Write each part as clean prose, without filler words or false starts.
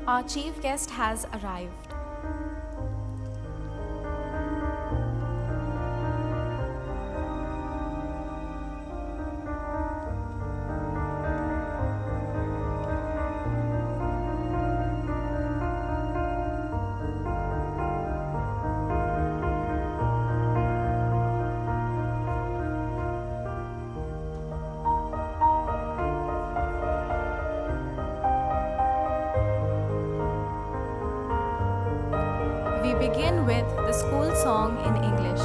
Our chief guest has arrived. We begin with the school song in English.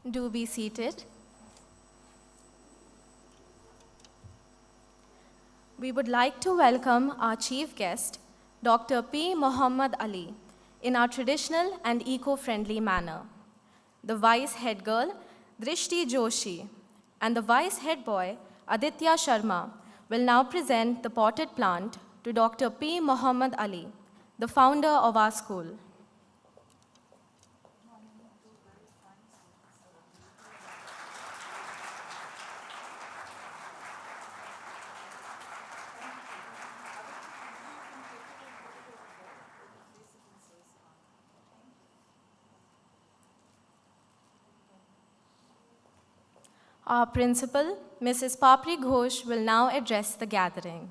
Do be seated. We would like to welcome our chief guest, Dr. P. Muhammad Ali, in our traditional and eco-friendly manner. The vice head girl, Drishti Joshi, and the vice head boy, Aditya Sharma, will now present the potted plant to Dr. P. Muhammad Ali, the founder of our school. Our principal, Mrs. Papri Ghosh, will now address the gathering.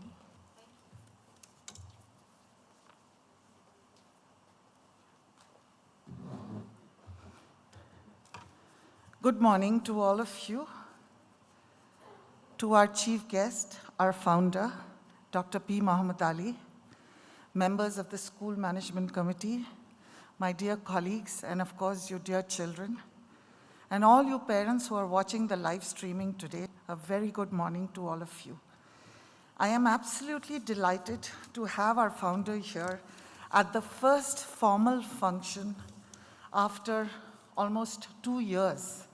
Good morning to all of you, to our chief guest, our founder, Dr. P. Muhammad Ali, members of the School Management Committee, my dear colleagues, and of course, your dear children, and all you parents who are watching the live streaming today, a very good morning to all of you. I am absolutely delighted to have our founder here at the first formal function after almost 2 years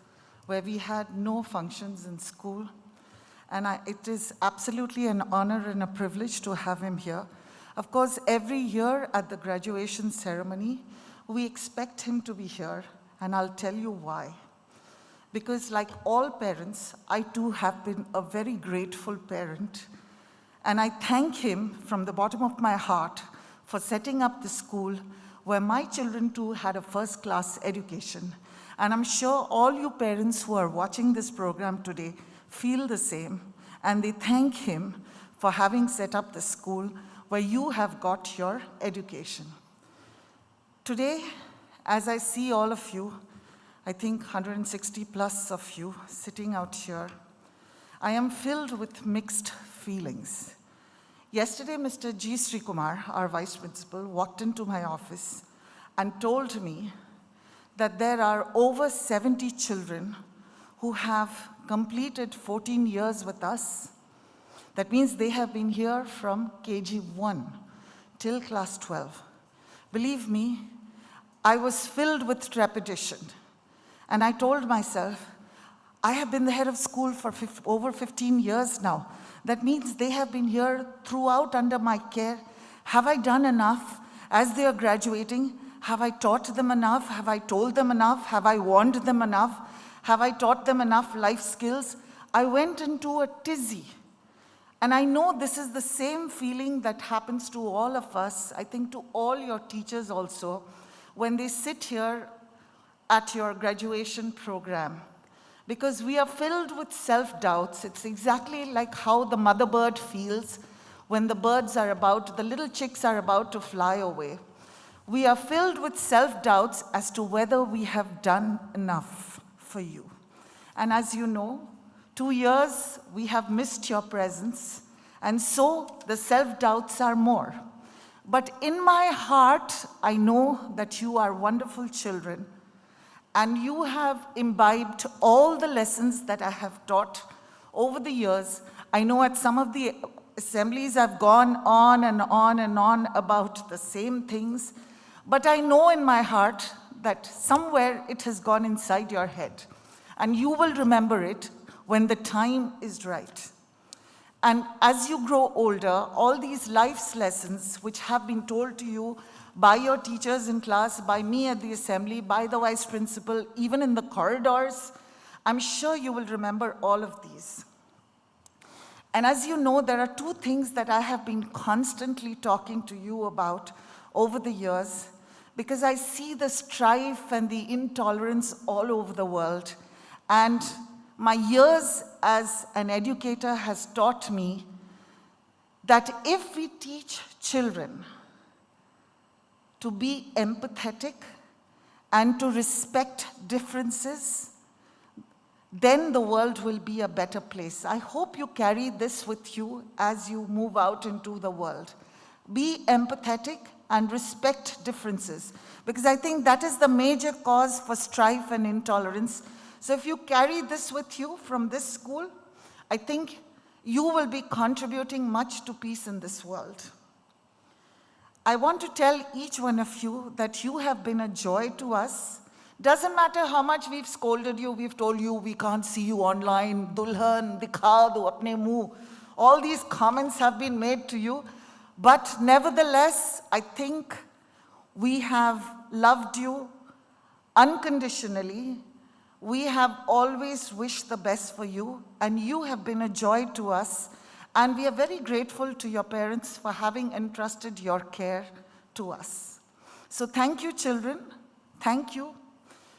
where we had no functions in school. And it is absolutely an honor and a privilege to have him here. Of course, every year at the graduation ceremony, we expect him to be here, and I'll tell you why. Because like all parents, I too have been a very grateful parent. And I thank him from the bottom of my heart for setting up the school where my children too had a first-class education. And I'm sure all you parents who are watching this program today feel the same. And they thank him for having set up the school where you have got your education. Today, as I see all of you, I think 160 plus of you sitting out here, I am filled with mixed feelings. Yesterday, Mr. G. Srikumar, our vice principal, walked into my office and told me that there are over 70 children who have completed 14 years with us. That means they have been here from KG 1 till class 12. Believe me, I was filled with trepidation And I told myself, I have been the head of school for over 15 years now. That means they have been here throughout under my care. Have I done enough? As they are graduating, have I taught them enough? Have I told them enough? Have I warned them enough? Have I taught them enough life skills? I went into a tizzy. And I know this is the same feeling that happens to all of us, I think to all your teachers also, when they sit here at your graduation program. Because we are filled with self-doubts. It's exactly like how the mother bird feels when the little chicks are about to fly away. We are filled with self-doubts as to whether we have done enough for you. And as you know, 2 years we have missed your presence, and so the self-doubts are more. But in my heart, I know that you are wonderful children, and you have imbibed all the lessons that I have taught over the years. I know at some of the assemblies I've gone on and on and on about the same things, but I know in my heart that somewhere it has gone inside your head, and you will remember it when the time is right. And as you grow older, all these life's lessons which have been told to you by your teachers in class, by me at the assembly, by the vice principal, even in the corridors, I'm sure you will remember all of these. And as you know, there are two things that I have been constantly talking to you about over the years, because I see the strife and the intolerance all over the world. And my years as an educator has taught me that if we teach children to be empathetic and to respect differences, then the world will be a better place. I hope you carry this with you as you move out into the world. Be empathetic and respect differences, because I think that is the major cause for strife and intolerance. So if you carry this with you from this school, I think you will be contributing much to peace in this world. I want to tell each one of you that you have been a joy to us. Doesn't matter how much we've scolded you, we've told you we can't see you online, dulhan, dikha do apne muh. All these comments have been made to you, but nevertheless, I think we have loved you unconditionally. We have always wished the best for you, and you have been a joy to us. And we are very grateful to your parents for having entrusted your care to us. So thank you, children. Thank you.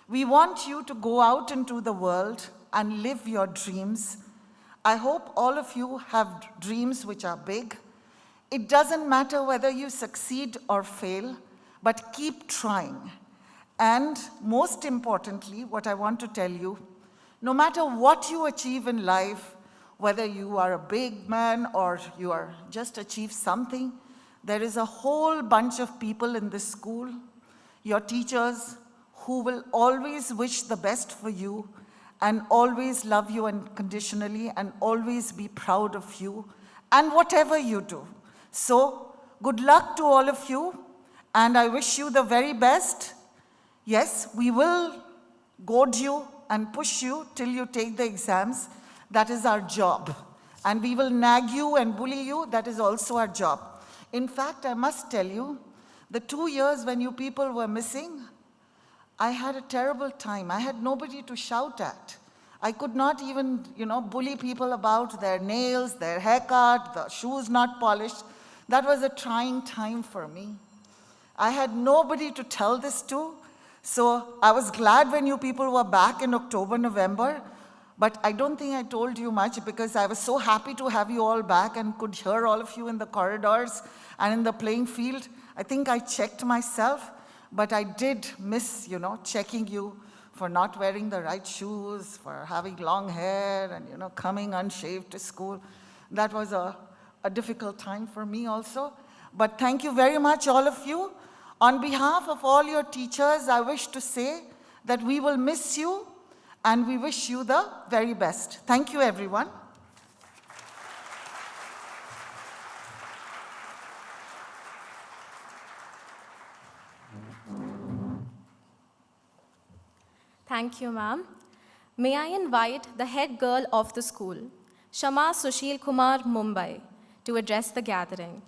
We want you to go out into the world and live your dreams. I hope all of you have dreams which are big. It doesn't matter whether you succeed or fail, but keep trying. And most importantly, what I want to tell you, no matter what you achieve in life, whether you are a big man or you are just achieved something, there is a whole bunch of people in this school, your teachers, who will always wish the best for you and always love you unconditionally and always be proud of you and whatever you do. So good luck to all of you, and I wish you the very best. Yes, we will goad you and push you till you take the exams. That is our job. And we will nag you and bully you. That is also our job. In fact, I must tell you, the 2 years when you people were missing, I had a terrible time. I had nobody to shout at. I could not even, bully people about their nails, their haircut, the shoes not polished. That was a trying time for me. I had nobody to tell this to. So I was glad when you people were back in October, November, but I don't think I told you much because I was so happy to have you all back and could hear all of you in the corridors and in the playing field. I think I checked myself, but I did miss, checking you for not wearing the right shoes, for having long hair and, coming unshaved to school. That was a difficult time for me also. But thank you very much, all of you. On behalf of all your teachers, I wish to say that we will miss you and we wish you the very best. Thank you, everyone. Thank you, ma'am. May I invite the head girl of the school, Shama Sushil Kumar Mumbai, to address the gathering.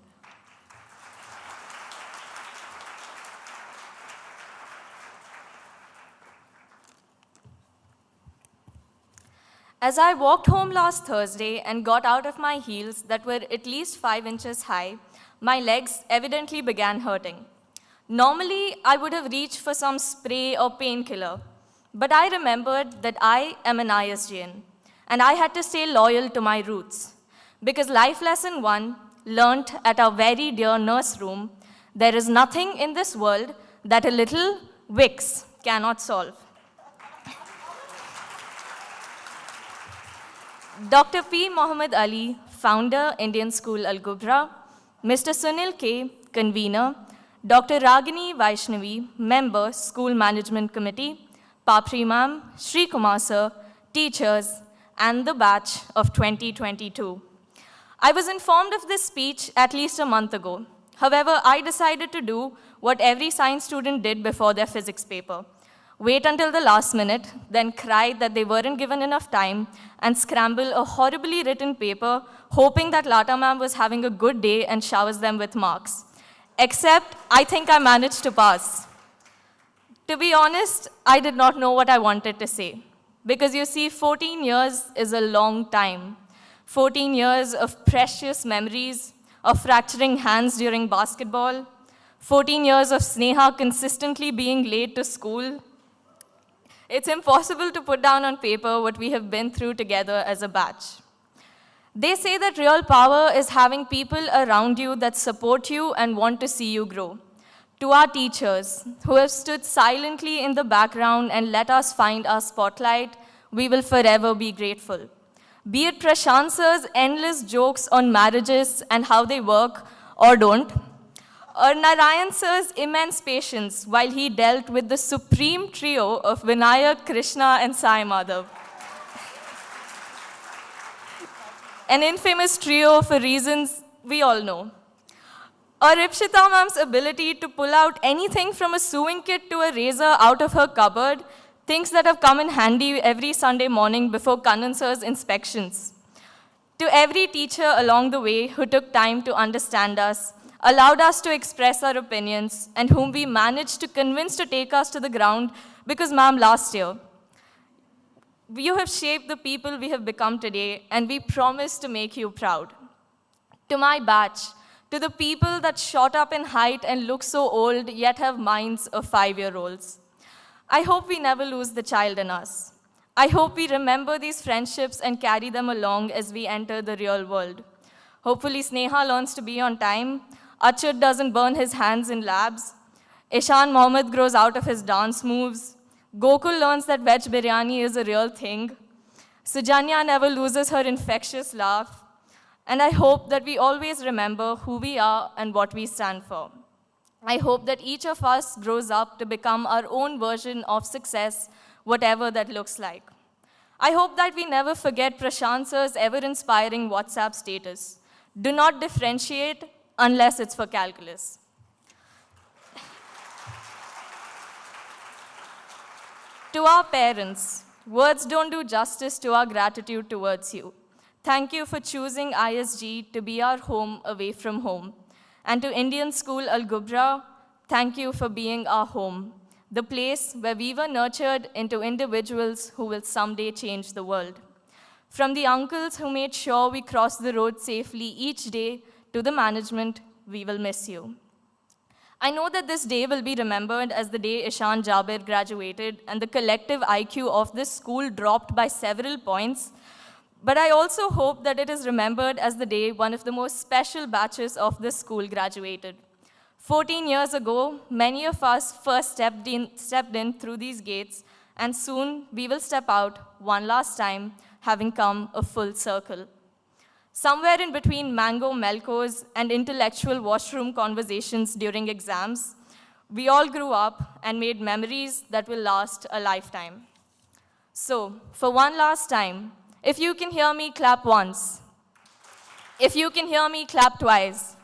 As I walked home last Thursday and got out of my heels that were at least 5 inches high, my legs evidently began hurting. Normally, I would have reached for some spray or painkiller, but I remembered that I am an ISJN, and I had to stay loyal to my roots. Because life lesson 1, learnt at our very dear nurse room, there is nothing in this world that a little Vicks cannot solve. Dr. P. Muhammad Ali, founder, Indian School Al Gubra, Mr. Sunil K., convener, Dr. Ragini Vaishnavi, member, School Management Committee, Papri Ma'am, Sri Kumar Sir, teachers, and the batch of 2022. I was informed of this speech at least a month ago. However, I decided to do what every science student did before their physics paper. Wait until the last minute, then cry that they weren't given enough time, and scramble a horribly written paper, hoping that Lata ma'am was having a good day and showers them with marks. Except, I think I managed to pass. To be honest, I did not know what I wanted to say. Because you see, 14 years is a long time. 14 years of precious memories, of fracturing hands during basketball, 14 years of Sneha consistently being late to school. It's impossible to put down on paper what we have been through together as a batch. They say that real power is having people around you that support you and want to see you grow. To our teachers, who have stood silently in the background and let us find our spotlight, we will forever be grateful. Be it Prashant sir's endless jokes on marriages and how they work or don't, or Narayan sir's immense patience while he dealt with the supreme trio of Vinayak, Krishna, and Sai Madhav. An infamous trio for reasons we all know. Or Ipshita ma'am's ability to pull out anything from a sewing kit to a razor out of her cupboard, things that have come in handy every Sunday morning before Kannan sir's inspections. To every teacher along the way who took time to understand us, allowed us to express our opinions, and whom we managed to convince to take us to the ground because, ma'am, last year, you have shaped the people we have become today, and we promise to make you proud. To my batch, to the people that shot up in height and look so old yet have minds of 5-year-olds, I hope we never lose the child in us. I hope we remember these friendships and carry them along as we enter the real world. Hopefully, Sneha learns to be on time, Achyut doesn't burn his hands in labs, Ishan Mohammed grows out of his dance moves, Gokul learns that veg biryani is a real thing, Sujanya never loses her infectious laugh, and I hope that we always remember who we are and what we stand for. I hope that each of us grows up to become our own version of success, whatever that looks like. I hope that we never forget Prashant sir's ever-inspiring WhatsApp status. Do not differentiate unless it's for calculus. To our parents, words don't do justice to our gratitude towards you. Thank you for choosing ISG to be our home away from home. And to Indian School Al Gubra, thank you for being our home, the place where we were nurtured into individuals who will someday change the world. From the uncles who made sure we crossed the road safely each day to the management, we will miss you. I know that this day will be remembered as the day Ishan Jabir graduated and the collective IQ of this school dropped by several points, but I also hope that it is remembered as the day one of the most special batches of this school graduated. 14 years ago, many of us first stepped in through these gates, and soon we will step out one last time, having come a full circle. Somewhere in between mango melcos and intellectual washroom conversations during exams, we all grew up and made memories that will last a lifetime. So, for one last time, if you can hear me, clap once. If you can hear me, clap twice.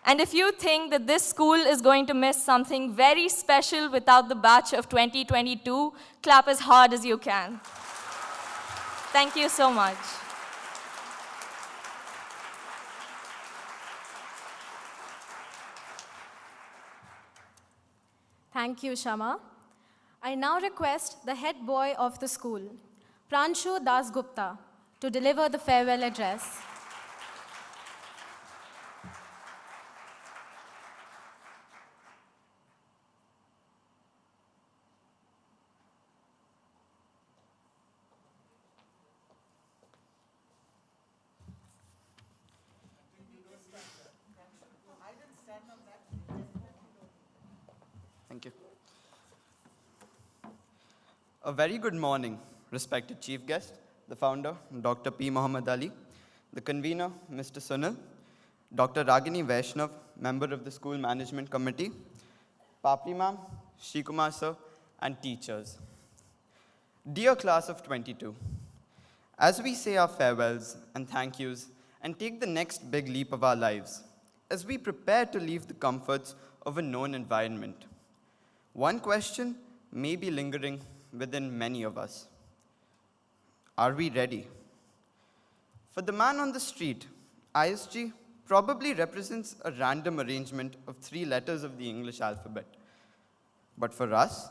And if you think that this school is going to miss something very special without the batch of 2022, clap as hard as you can. Thank you so much. Thank you, Shama. I now request the head boy of the school, Pranshu Das Gupta, to deliver the farewell address. Thank you. A very good morning, respected chief guest, the founder, Dr. P. Muhammad Ali, the convener, Mr. Sunil, Dr. Ragini Vaishnav, member of the school management committee, Papri ma'am, Shrikumar sir, and teachers. Dear class of 22, as we say our farewells and thank yous and take the next big leap of our lives, as we prepare to leave the comforts of a known environment, one question may be lingering within many of us. Are we ready? For the man on the street, ISG probably represents a random arrangement of 3 letters of the English alphabet. But for us,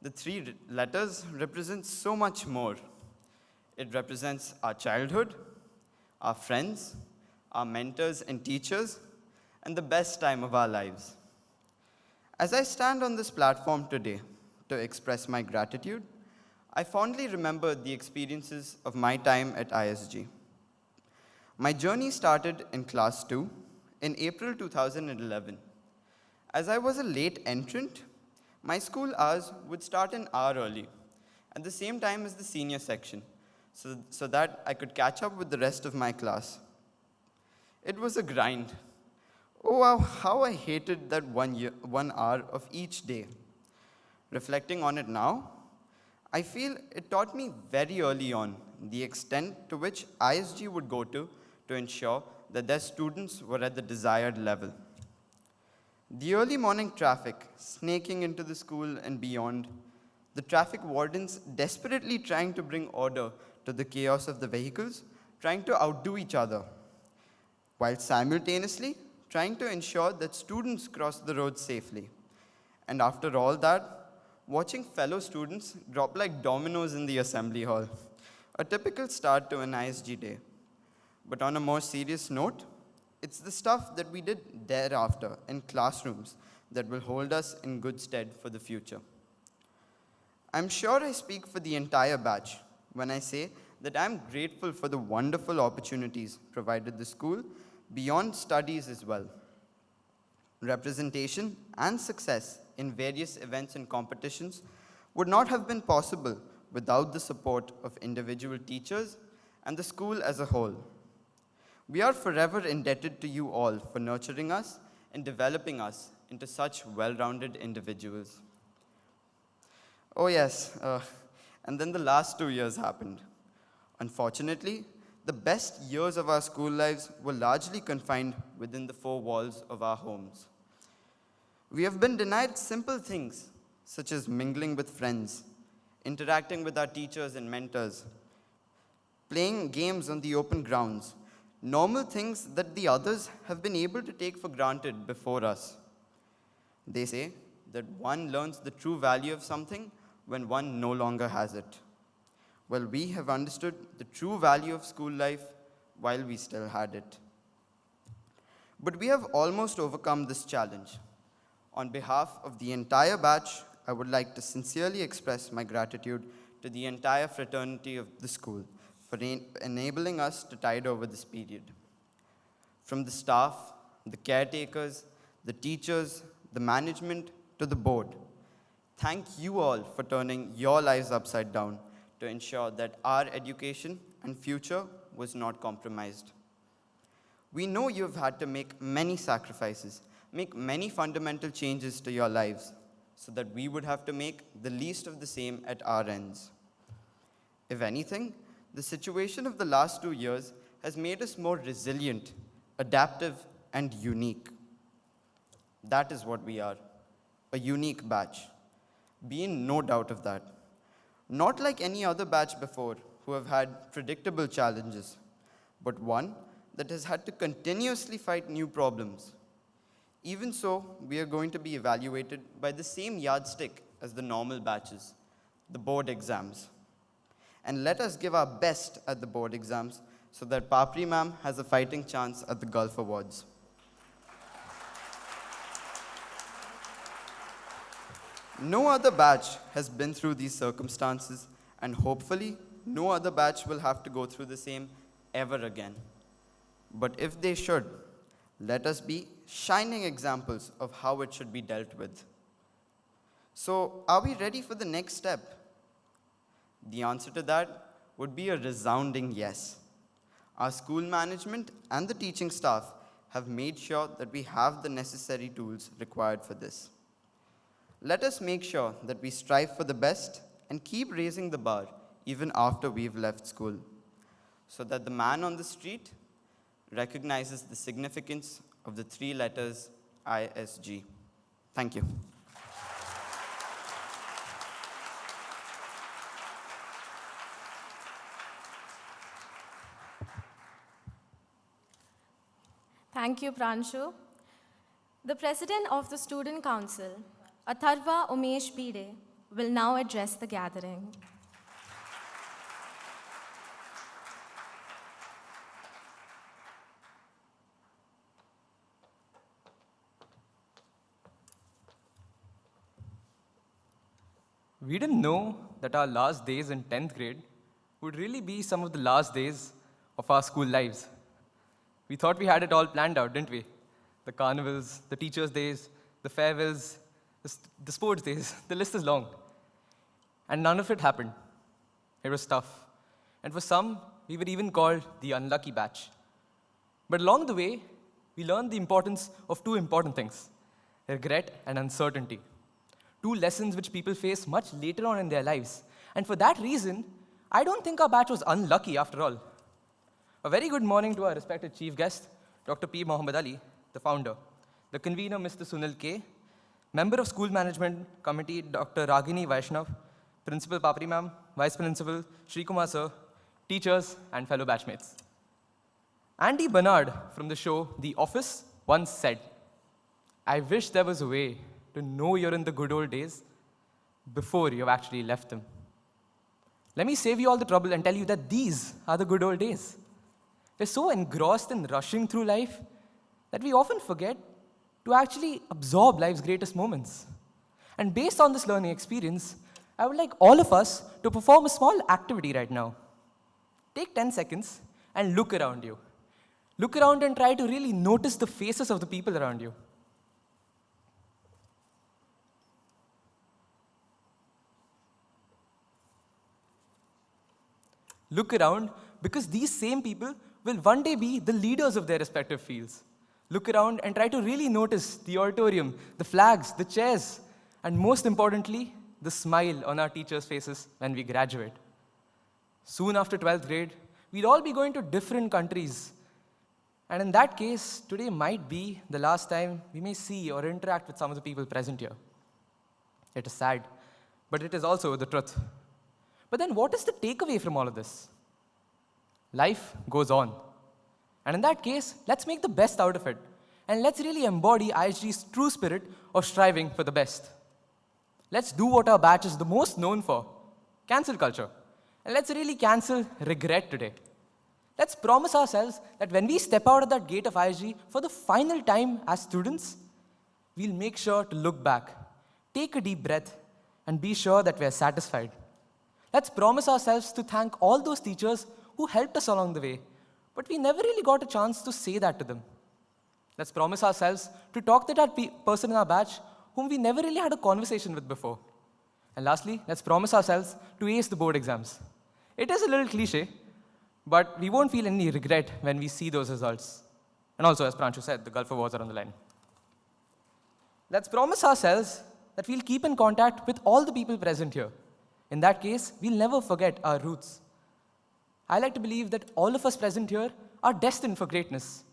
the 3 letters represent so much more. It represents our childhood, our friends, our mentors and teachers, and the best time of our lives. As I stand on this platform today to express my gratitude, I fondly remember the experiences of my time at ISG. My journey started in class 2 in April 2011. As I was a late entrant, my school hours would start an hour early, at the same time as the senior section, so that I could catch up with the rest of my class. It was a grind. Oh, wow, how I hated that 1 hour of each day. Reflecting on it now, I feel it taught me very early on the extent to which ISG would go to ensure that their students were at the desired level. The early morning traffic snaking into the school and beyond, the traffic wardens desperately trying to bring order to the chaos of the vehicles, trying to outdo each other, while simultaneously trying to ensure that students cross the road safely. And after all that, watching fellow students drop like dominoes in the assembly hall, a typical start to an ISG day. But on a more serious note, it's the stuff that we did thereafter in classrooms that will hold us in good stead for the future. I'm sure I speak for the entire batch when I say that I'm grateful for the wonderful opportunities provided the school beyond studies as well. Representation and success in various events and competitions would not have been possible without the support of individual teachers and the school as a whole. We are forever indebted to you all for nurturing us and developing us into such well-rounded individuals. Oh yes, and then the last 2 years happened. Unfortunately, the best years of our school lives were largely confined within the 4 walls of our homes. We have been denied simple things such as mingling with friends, interacting with our teachers and mentors, playing games on the open grounds, normal things that the others have been able to take for granted before us. They say that one learns the true value of something when one no longer has it. Well, we have understood the true value of school life while we still had it. But we have almost overcome this challenge. On behalf of the entire batch, I would like to sincerely express my gratitude to the entire fraternity of the school for enabling us to tide over this period. From the staff, the caretakers, the teachers, the management, to the board, thank you all for turning your lives upside down to ensure that our education and future was not compromised. We know you have had to make many sacrifices, make many fundamental changes to your lives, so that we would have to make the least of the same at our ends. If anything, the situation of the last 2 years has made us more resilient, adaptive, and unique. That is what we are, a unique batch. Be in no doubt of that. Not like any other batch before who have had predictable challenges, but one that has had to continuously fight new problems. Even so, we are going to be evaluated by the same yardstick as the normal batches, the board exams. And let us give our best at the board exams so that Papri ma'am has a fighting chance at the Gulf Awards. No other batch has been through these circumstances, and hopefully, no other batch will have to go through the same ever again. But if they should, let us be shining examples of how it should be dealt with. So, are we ready for the next step? The answer to that would be a resounding yes. Our school management and the teaching staff have made sure that we have the necessary tools required for this. Let us make sure that we strive for the best and keep raising the bar even after we've left school, so that the man on the street recognizes the significance of the 3 letters ISG. Thank you. Thank you, Pranshu. The President of the Student Council, Atharva Umesh Bide, will now address the gathering. We didn't know that our last days in 10th grade would really be some of the last days of our school lives. We thought we had it all planned out, didn't we? The carnivals, the teachers' days, the farewells, the sports days, the list is long. And none of it happened. It was tough. And for some, we were even called the unlucky batch. But along the way, we learned the importance of 2 important things: regret and uncertainty. 2 lessons which people face much later on in their lives. And for that reason, I don't think our batch was unlucky after all. A very good morning to our respected chief guest, Dr. P. Mohammed Ali, the founder, the convener, Mr. Sunil K., member of School Management Committee, Dr. Ragini Vaishnav, Principal Papri ma'am, Vice Principal Shri Kumar sir, teachers, and fellow batchmates. Andy Bernard from the show The Office once said, "I wish there was a way to know you're in the good old days before you've actually left them." Let me save you all the trouble and tell you that these are the good old days. We're so engrossed in rushing through life that we often forget to actually absorb life's greatest moments. And based on this learning experience, I would like all of us to perform a small activity right now. Take 10 seconds and look around you. Look around and try to really notice the faces of the people around you. Look around, because these same people will one day be the leaders of their respective fields. Look around and try to really notice the auditorium, the flags, the chairs, and most importantly, the smile on our teachers' faces when we graduate. Soon after 12th grade, we'll all be going to different countries. And in that case, today might be the last time we may see or interact with some of the people present here. It is sad, but it is also the truth. But then what is the takeaway from all of this? Life goes on. And in that case, let's make the best out of it. And let's really embody ISG's true spirit of striving for the best. Let's do what our batch is the most known for: cancel culture. And let's really cancel regret today. Let's promise ourselves that when we step out of that gate of ISG for the final time as students, we'll make sure to look back, take a deep breath, and be sure that we're satisfied. Let's promise ourselves to thank all those teachers who helped us along the way, but we never really got a chance to say that to them. Let's promise ourselves to talk to that person in our batch whom we never really had a conversation with before. And lastly, let's promise ourselves to ace the board exams. It is a little cliche, but we won't feel any regret when we see those results. And also, as Pranshu said, the Gulf Awards are on the line. Let's promise ourselves that we'll keep in contact with all the people present here. In that case, we'll never forget our roots. I like to believe that all of us present here are destined for greatness.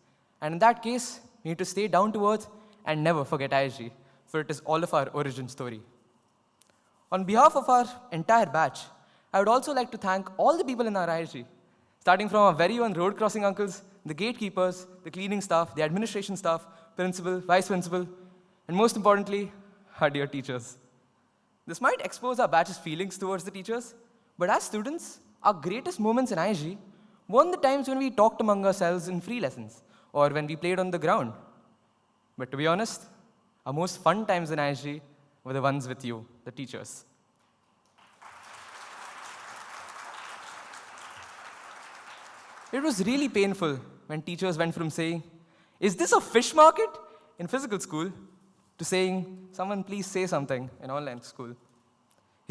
And in that case, we need to stay down to earth and never forget ISG, for it is all of our origin story. On behalf of our entire batch, I would also like to thank all the people in our ISG, starting from our very own road crossing uncles, the gatekeepers, the cleaning staff, the administration staff, principal, vice principal, and most importantly, our dear teachers. This might expose our batch's feelings towards the teachers, but as students, our greatest moments in ISG weren't the times when we talked among ourselves in free lessons or when we played on the ground. But to be honest, our most fun times in ISG were the ones with you, the teachers. It was really painful when teachers went from saying, "Is this a fish market?" in physical school to saying, "Someone please say something" in online school.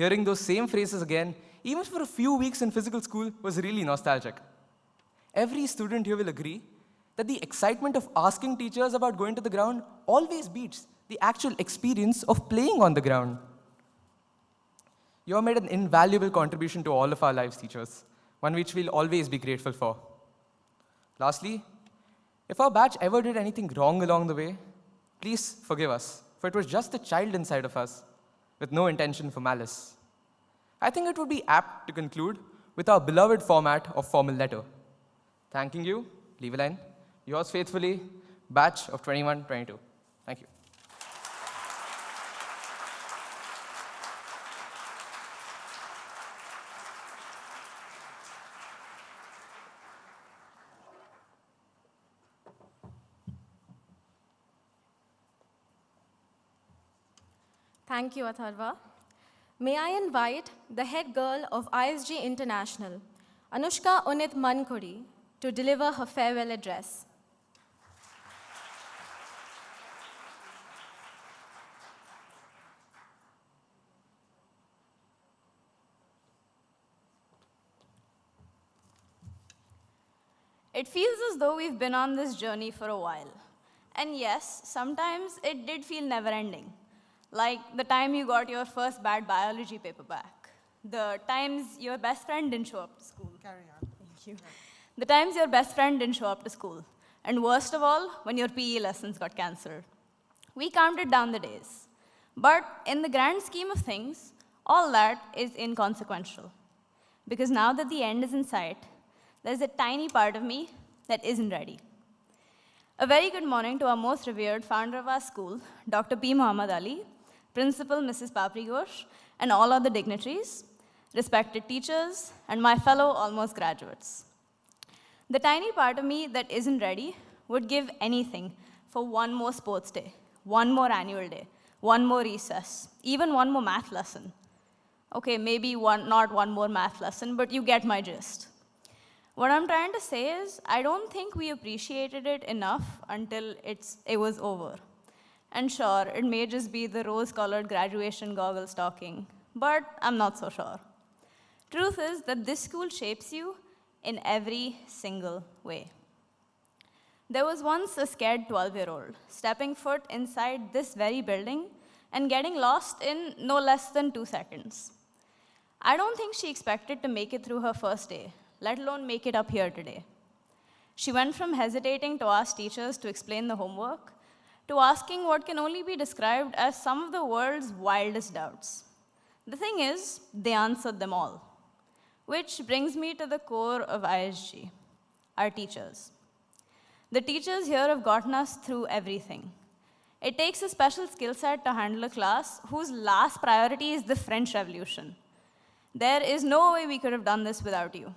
Hearing those same phrases again, even for a few weeks in physical school, was really nostalgic. Every student here will agree that the excitement of asking teachers about going to the ground always beats the actual experience of playing on the ground. You have made an invaluable contribution to all of our lives, teachers, one which we'll always be grateful for. Lastly, if our batch ever did anything wrong along the way, please forgive us, for it was just a child inside of us with no intention for malice. I think it would be apt to conclude with our beloved format of formal letter. Thanking you, leave a line. Yours faithfully, batch of 21-22. Thank you. Thank you, Atharva. May I invite the head girl of ISG International, Anushka Unit Mankuri, to deliver her farewell address. It feels as though we've been on this journey for a while. And yes, sometimes it did feel never-ending. Like the time you got your first bad biology paper back. The times your best friend didn't show up to school. Carry on. Thank you. The times your best friend didn't show up to school. And worst of all, when your PE lessons got cancelled. We counted down the days. But in the grand scheme of things, all that is inconsequential. Because now that the end is in sight, there's a tiny part of me that isn't ready. A very good morning to our most revered founder of our school, Dr. P. Muhammad Ali, Principal Mrs. Papri Ghosh, and all other dignitaries, respected teachers, and my fellow almost graduates. The tiny part of me that isn't ready would give anything for one more sports day, one more annual day, one more recess, even one more math lesson. Okay, maybe not one more math lesson, but you get my gist. What I'm trying to say is, I don't think we appreciated it enough until it was over. And sure, it may just be the rose-colored graduation goggles talking, but I'm not so sure. Truth is that this school shapes you in every single way. There was once a scared 12-year-old stepping foot inside this very building and getting lost in no less than 2 seconds. I don't think she expected to make it through her first day, let alone make it up here today. She went from hesitating to ask teachers to explain the homework to asking what can only be described as some of the world's wildest doubts. The thing is, they answered them all. Which brings me to the core of ISG, our teachers. The teachers here have gotten us through everything. It takes a special skill set to handle a class whose last priority is the French Revolution. There is no way we could have done this without you.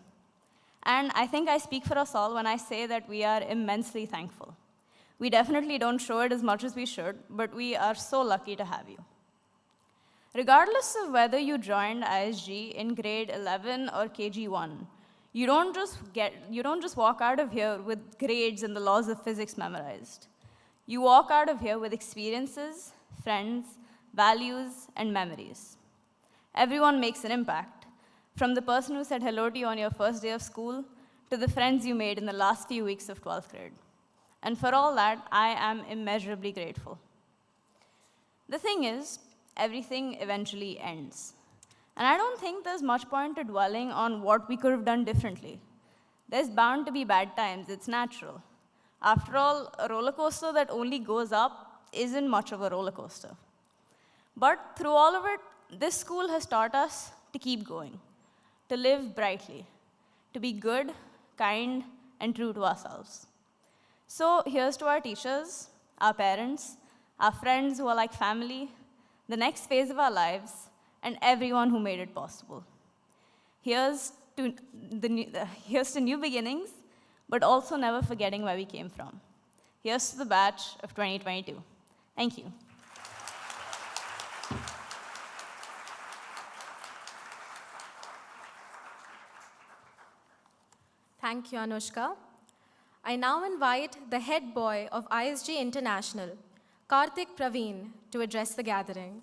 And I think I speak for us all when I say that we are immensely thankful. We definitely don't show it as much as we should, but we are so lucky to have you. Regardless of whether you joined ISG in grade 11 or KG1, you don't just walk out of here with grades and the laws of physics memorized. You walk out of here with experiences, friends, values, and memories. Everyone makes an impact, from the person who said hello to you on your first day of school to the friends you made in the last few weeks of 12th grade. And for all that, I am immeasurably grateful. The thing is, everything eventually ends. And I don't think there's much point to dwelling on what we could have done differently. There's bound to be bad times, it's natural. After all, a roller coaster that only goes up isn't much of a roller coaster. But through all of it, this school has taught us to keep going, to live brightly, to be good, kind, and true to ourselves. So here's to our teachers, our parents, our friends who are like family, the next phase of our lives, and everyone who made it possible. Here's to new beginnings, but also never forgetting where we came from. Here's to the batch of 2022. Thank you. Thank you, Anushka. I now invite the head boy of ISG International, Karthik Praveen, to address the gathering.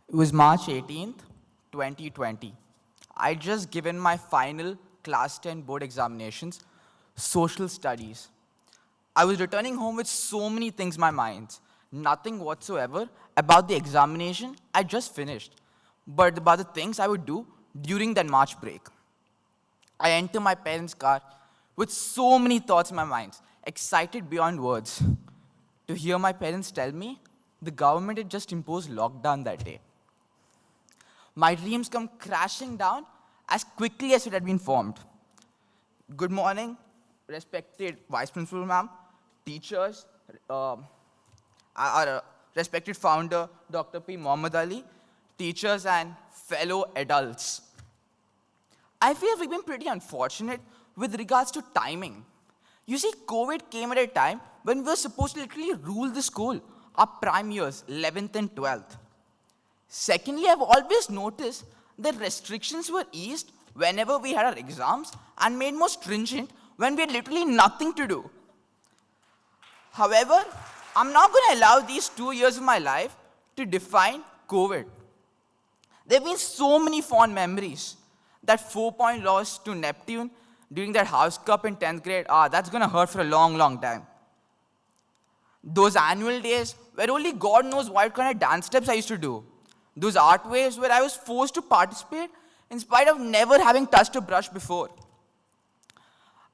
It was March 18th, 2020. I'd just given my final class 10 board examinations, social studies. I was returning home with so many things in my mind, nothing whatsoever about the examination I just finished, but about the things I would do during that March break. I enter my parents' car with so many thoughts in my mind, excited beyond words, to hear my parents tell me the government had just imposed lockdown that day. My dreams come crashing down as quickly as it had been formed. Good morning, respected Vice Principal ma'am, teachers, our respected founder, Dr. P. Mohammed Ali, teachers and fellow adults. I feel we've been pretty unfortunate with regards to timing. You see, COVID came at a time when we were supposed to literally rule the school, our prime years, 11th and 12th. Secondly, I've always noticed that restrictions were eased whenever we had our exams and made more stringent when we had literally nothing to do. However, I'm not going to allow these 2 years of my life to define COVID. There have been so many fond memories. That 4-point loss to Neptune during that House Cup in 10th grade, that's going to hurt for a long, long time. Those annual days where only God knows what kind of dance steps I used to do. Those art waves where I was forced to participate in spite of never having touched a brush before.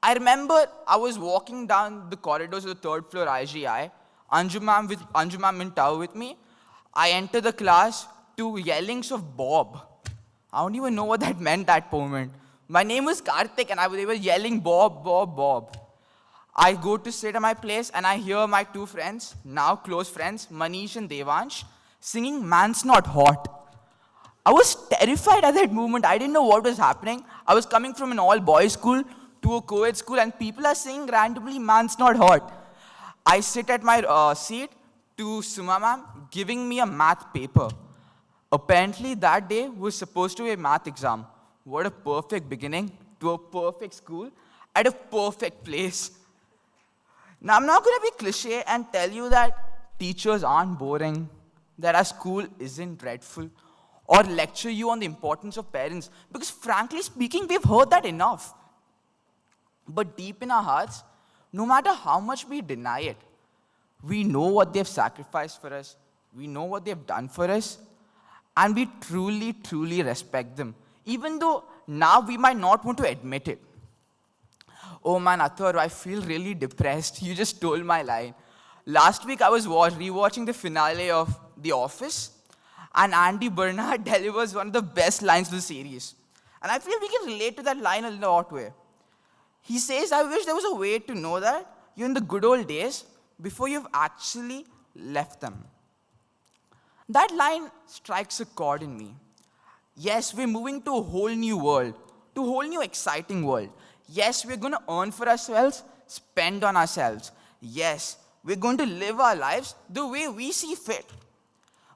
I remember I was walking down the corridors of the third floor IGI, Anju ma'am in tow with me. I entered the class to yellings of Bob. I don't even know what that meant that moment. My name was Karthik and they were yelling Bob, Bob, Bob. I go to sit at my place and I hear my two friends, now close friends, Manish and Devansh, singing Man's Not Hot. I was terrified at that moment. I didn't know what was happening. I was coming from an all-boys school to a co-ed school and people are singing randomly Man's Not Hot. I sit at my seat to Suma ma'am giving me a math paper. Apparently that day was supposed to be a math exam. What a perfect beginning to a perfect school at a perfect place. Now I'm not going to be cliche and tell you that teachers aren't boring, that our school isn't dreadful, or lecture you on the importance of parents, because frankly speaking, we've heard that enough. But deep in our hearts, no matter how much we deny it, we know what they've sacrificed for us, we know what they've done for us, and we truly, truly respect them, even though now we might not want to admit it. Oh man, Athar, I feel really depressed. You just stole my line. Last week I was rewatching the finale of The Office, and Andy Bernard delivers one of the best lines of the series. And I feel we can relate to that line in a lot way. He says, I wish there was a way to know that you're in the good old days before you've actually left them. That line strikes a chord in me. Yes, we're moving to a whole new world, to a whole new exciting world. Yes, we're going to earn for ourselves, spend on ourselves. Yes, we're going to live our lives the way we see fit.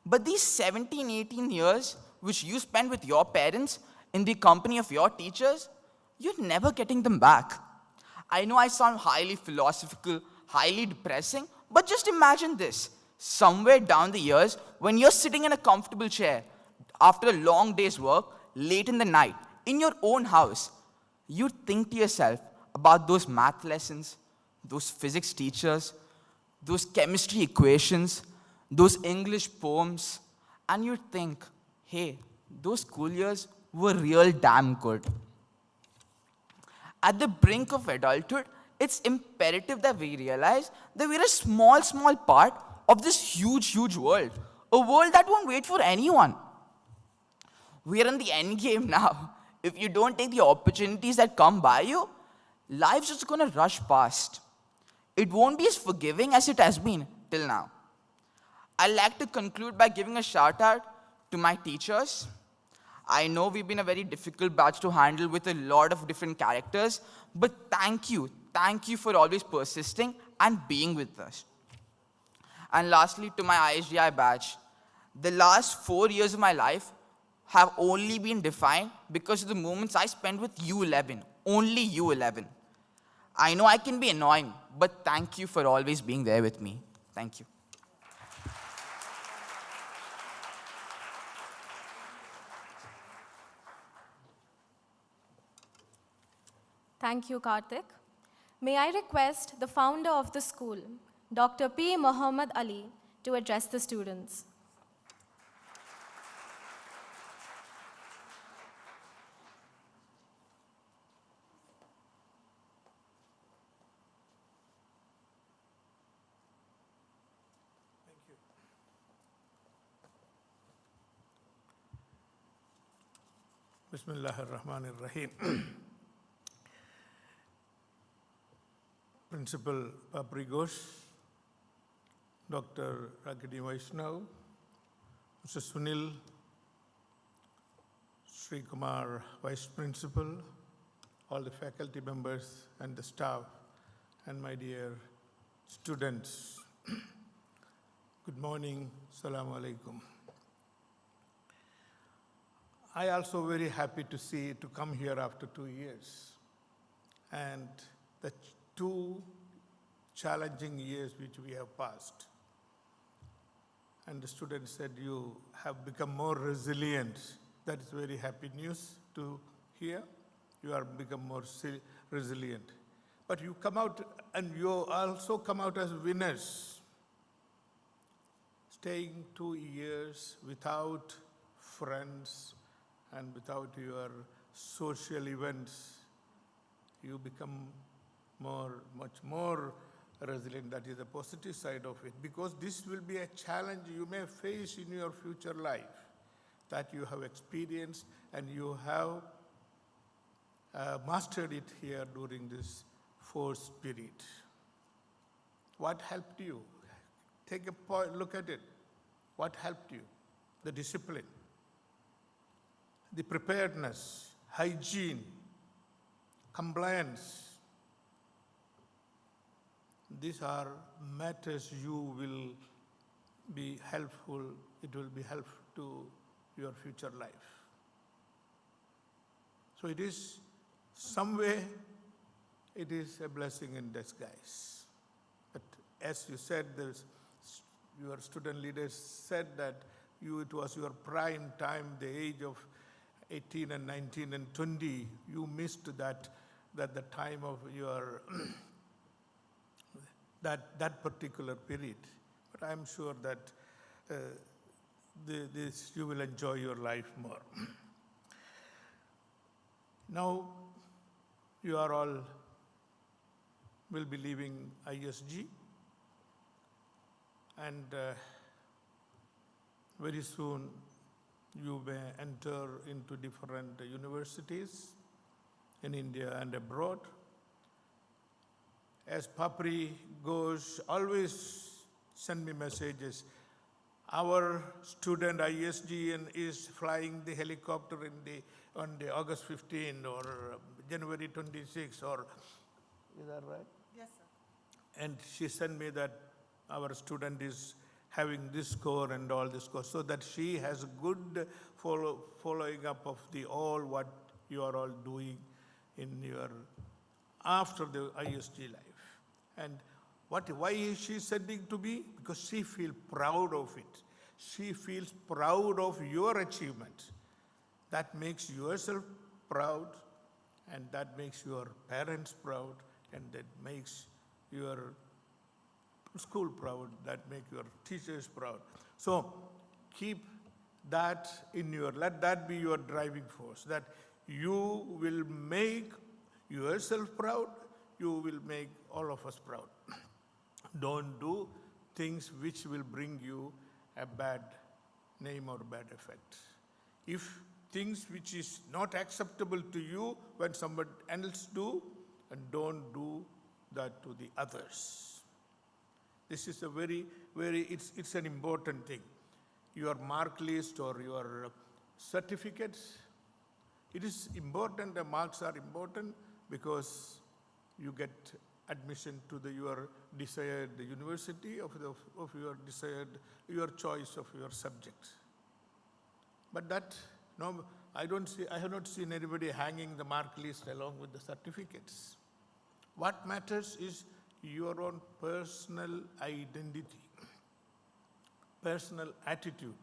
But these 17, 18 years which you spend with your parents in the company of your teachers, you're never getting them back. I know I sound highly philosophical, highly depressing, but just imagine this. Somewhere down the years, when you're sitting in a comfortable chair after a long day's work, late in the night, in your own house, you think to yourself about those math lessons, those physics teachers, those chemistry equations, those English poems, and you think, hey, those school years were real damn good. At the brink of adulthood, it's imperative that we realize that we're a small, small part of this huge, huge world. A world that won't wait for anyone. We're in the end game now. If you don't take the opportunities that come by you, life's just gonna rush past. It won't be as forgiving as it has been till now. I'd like to conclude by giving a shout out to my teachers. I know we've been a very difficult batch to handle with a lot of different characters, but thank you for always persisting and being with us. And lastly, to my ISGI batch, the last 4 years of my life have only been defined because of the moments I spent with U11, only U11. I know I can be annoying, but thank you for always being there with me. Thank you. Thank you, Karthik. May I request the founder of the school, Dr. P. Muhammad Ali, to address the students. Bismillahir Rahmanir Rahim. Principal Papri Ghosh, Dr. Ragini Vaishnav, Mr. Sunil, Sri Kumar, Vice Principal, all the faculty members and the staff, and my dear students. Good morning, Assalamu alaikum. I also very happy to come here after 2 years. And the 2 challenging years which we have passed. And the student said you have become more resilient. That is very happy news to hear. You are become more resilient. But you come out and you also come out as winners. Staying 2 years without friends, and without your social events, you become much more resilient. That is the positive side of it. Because this will be a challenge you may face in your future life that you have experienced and you have mastered it here during this 4th period. What helped you? Take a look at it. What helped you? The discipline, the preparedness, hygiene, compliance. These are matters you will be helpful, it will be helpful to your future life. So it is, some way, it is a blessing in disguise. But as you said, your student leaders said that it was your prime time, the age of 18 and 19 and 20, you missed that the time of your that particular period. But I'm sure that you will enjoy your life more. Now, you are all will be leaving ISG, and very soon you may enter into different universities in India and abroad. As Papri goes, always send me messages. Our student ISGN is flying the helicopter on the August 15 or January 26, or is that right? Yes, sir. And she sent me that our student is having this score and all this score, so that she has a good following up of all what you are all doing in your after the ISG life. And why is she sending to me? Because she feels proud of it. She feels proud of your achievement. That makes yourself proud, and that makes your parents proud, and that makes your school proud, that make your teachers proud. So keep that in let that be your driving force, that you will make yourself proud, you will make all of us proud. Don't do things which will bring you a bad name or bad effect. If things which is not acceptable to you when somebody else do, and don't do that to the others. This is a very, it's an important thing. Your mark list or your certificates, it is important, the marks are important because you get admission to your desired university of your desired, your choice of your subject. But that, no, I have not seen anybody hanging the mark list along with the certificates. What matters is your own personal identity, personal attitude.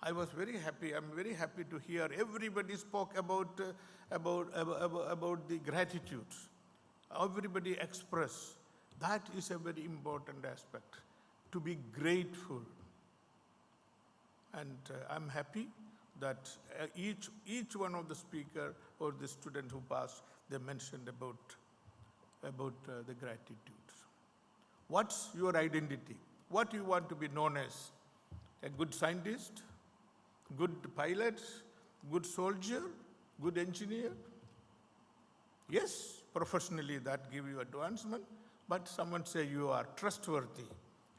I was very happy, I'm very happy to hear everybody spoke about the gratitude. Everybody express. That is a very important aspect, to be grateful. And I'm happy that each one of the speaker or the student who passed, they mentioned about the gratitude. What's your identity? What you want to be known as? A good scientist, good pilot, good soldier, good engineer? Yes, professionally that give you advancement, but someone say you are trustworthy,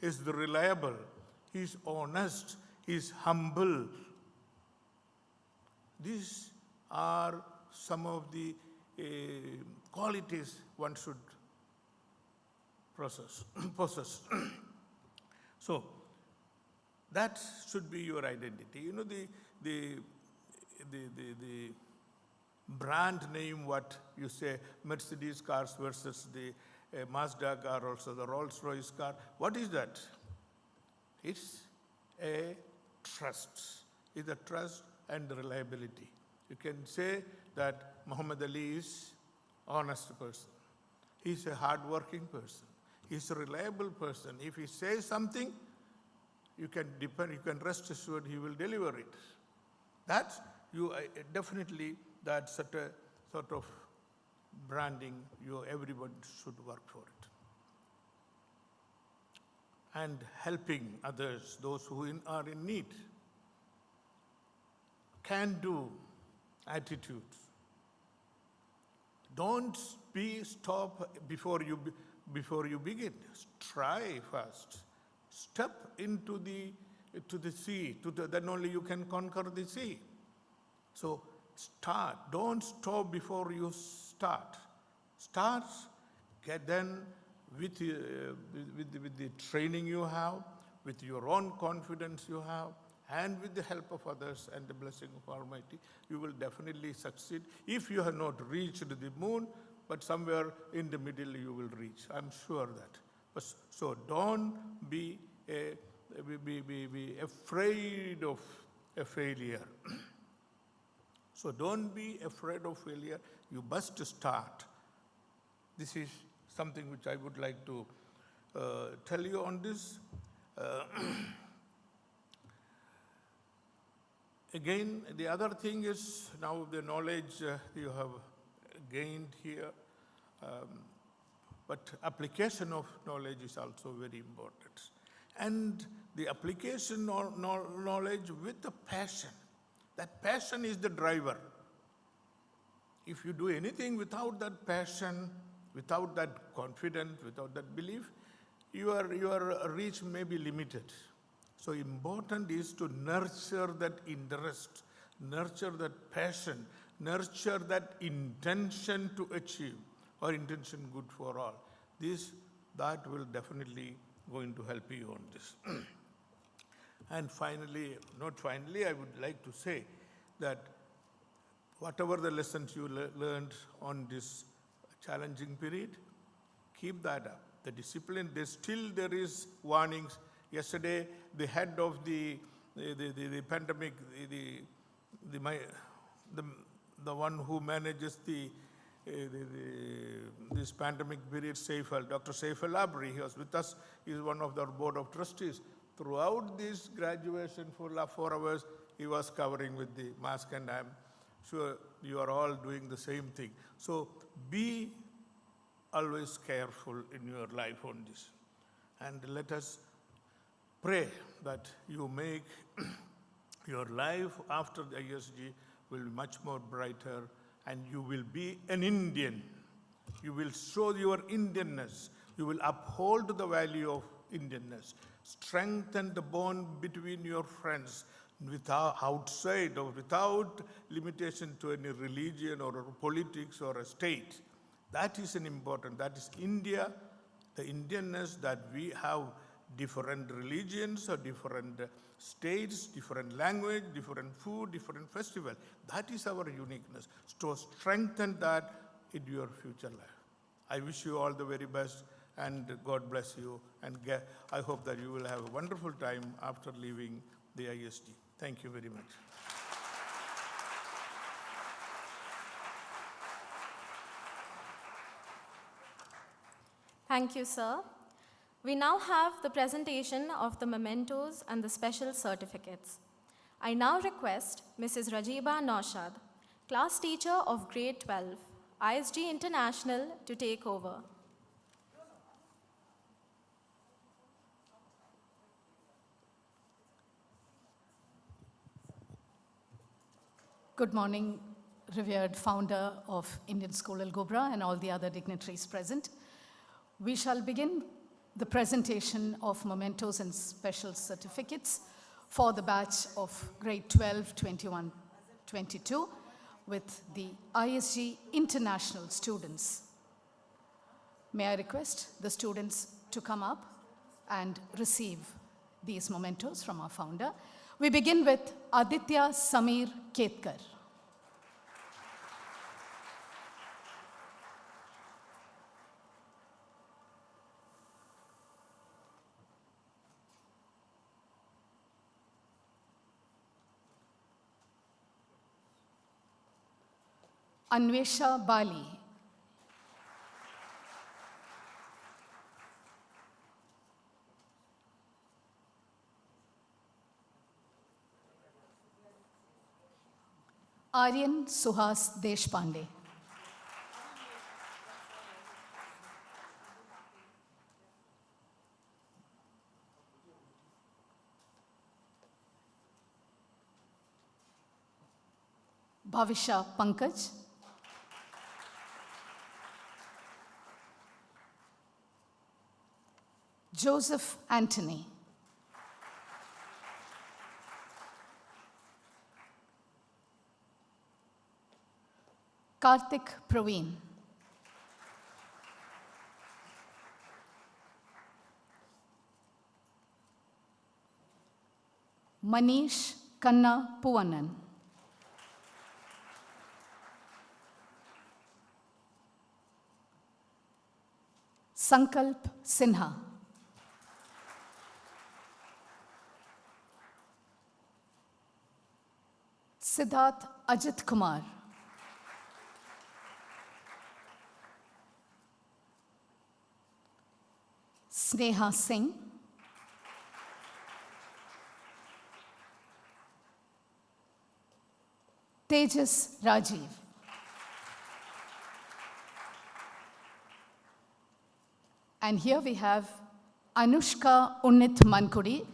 is reliable, he's honest, he's humble. These are some of the qualities one should possess. So that should be your identity. You know, the brand name, what you say, Mercedes cars versus the Mazda car, also the Rolls-Royce car. What is that? It's a trust. It's a trust and reliability. You can say that Muhammad Ali is honest person. He's a hard-working person. He's a reliable person. If he says something, you can rest assured he will deliver it. That you definitely, that's such a sort of branding, everyone should work for it. And helping others, those who are in need. Can-do attitude. Don't stop before you begin. Try first. Step into the sea. Then only you can conquer the sea. So start. Don't stop before you start. Start. Get then with the training you have, with your own confidence you have, and with the help of others and the blessing of Almighty, you will definitely succeed. If you have not reached the moon, but somewhere in the middle you will reach. I'm sure that. So don't be afraid of a failure. So don't be afraid of failure. You must start. This is something which I would like to tell you on this. Again, the other thing is now the knowledge you have gained here, but application of knowledge is also very important. And the application of knowledge with the passion. That passion is the driver. If you do anything without that passion, without that confidence, without that belief, your reach may be limited. So important is to nurture that interest, nurture that passion, nurture that intention to achieve, or intention good for all. That will definitely going to help you on this. And finally, I would like to say that whatever the lessons you learned on this challenging period, keep that up. The discipline, there is warnings. Yesterday, the head of the pandemic, the one who manages the this pandemic period, Seifel, Dr. Seifel Abri, he was with us. He is one of the board of trustees. Throughout this graduation for 4 hours, he was covering with the mask, and I'm sure you are all doing the same thing. So be always careful in your life on this. And let us pray that you make your life after the ISG will be much more brighter, and you will be an Indian. You will show your Indianness. You will uphold the value of Indianness. Strengthen the bond between your friends without outside or without limitation to any religion or politics or a state. That is an important, that is India, the Indianness, that we have different religions or different states, different language, different food, different festival. That is our uniqueness. So strengthen that in your future life. I wish you all the very best, and God bless you. And I hope that you will have a wonderful time after leaving the ISD. Thank you very much. Thank you, sir. We now have the presentation of the mementos and the special certificates. I now request Mrs. Rajiba Naushad, class teacher of grade 12, ISG International, to take over. Good morning, revered founder of Indian School Al Gubra and all the other dignitaries present. We shall begin the presentation of mementos and special certificates for the batch of grade 12, 21, 22 with the ISG International students. May I request the students to come up and receive these mementos from our founder. We begin with Aditya Samir Ketkar. Anvesha Bali. Aryan Suhas Deshpande. Bhavisha Pankaj. Joseph Anthony. Karthik Praveen. Manish Kanna Puvanan. Sankalp Sinha. Siddharth Ajit Kumar. Sneha Singh. Tejas Rajiv. And here we have Anushka Unnit Mankudi,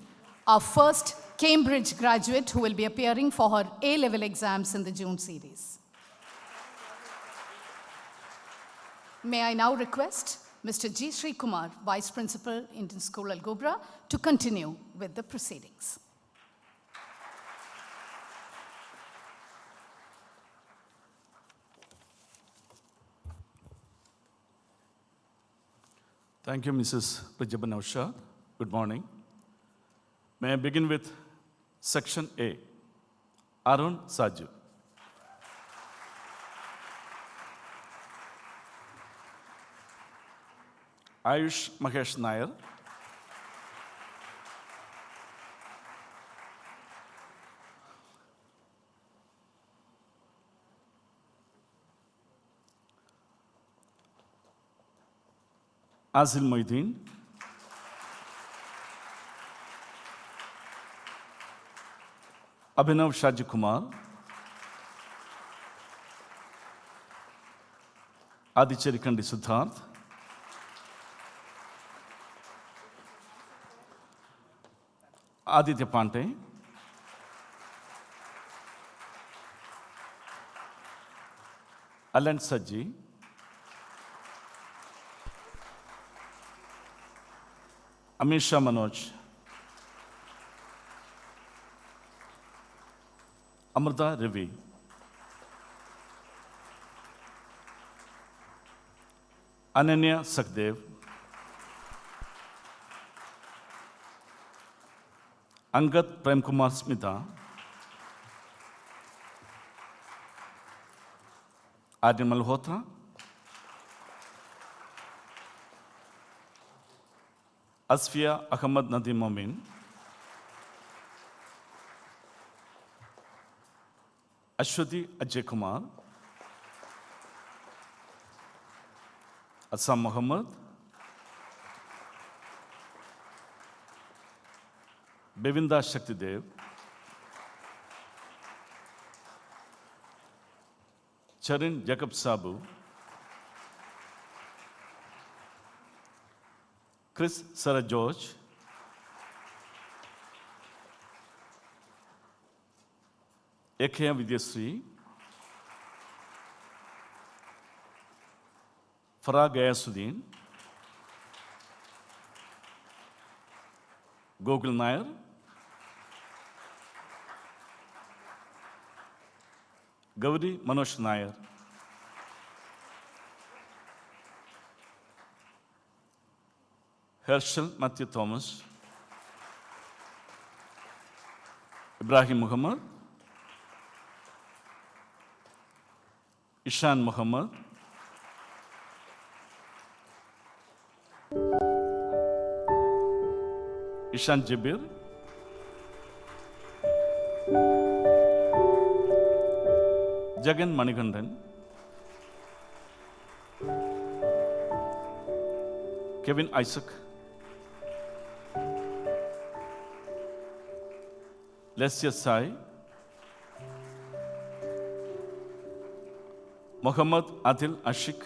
our first Cambridge graduate who will be appearing for her A-level exams in the June series. May I now request Mr. G. Sri Kumar, Vice Principal, Indian School Al Gubra, to continue with the proceedings. Thank you, Mrs. Rajiba Naushad. Good morning. May I begin with Section A, Arun Saju. Ayush Mahesh Nair. Azil Moideen, Abhinav Shaji Kumar, Adicherikandi Siddharth, Aditya Pante, Alan Sajji, Amisha Manoj, Amrita Ravi, Ananya Sakdev, Angad Premkumar Smita, Aryan Malhotra, Asfia Ahmad Nadim Momin, Ashwati Ajay Kumar, Assam Muhammad, Bevinda Shaktidev, Charin Jacob Sabu, Chris Sarah George, Ekya Vidyasri, Farah Gayasuddin, Gokul Nair, Gauri Manoj Nair, Herschel Matthew Thomas, Ibrahim Muhammad, Ishan Muhammad, Ishan Jibir, Jagan Manikandan, Kevin Isaac, Lesya Sai, Muhammad Adil Ashik,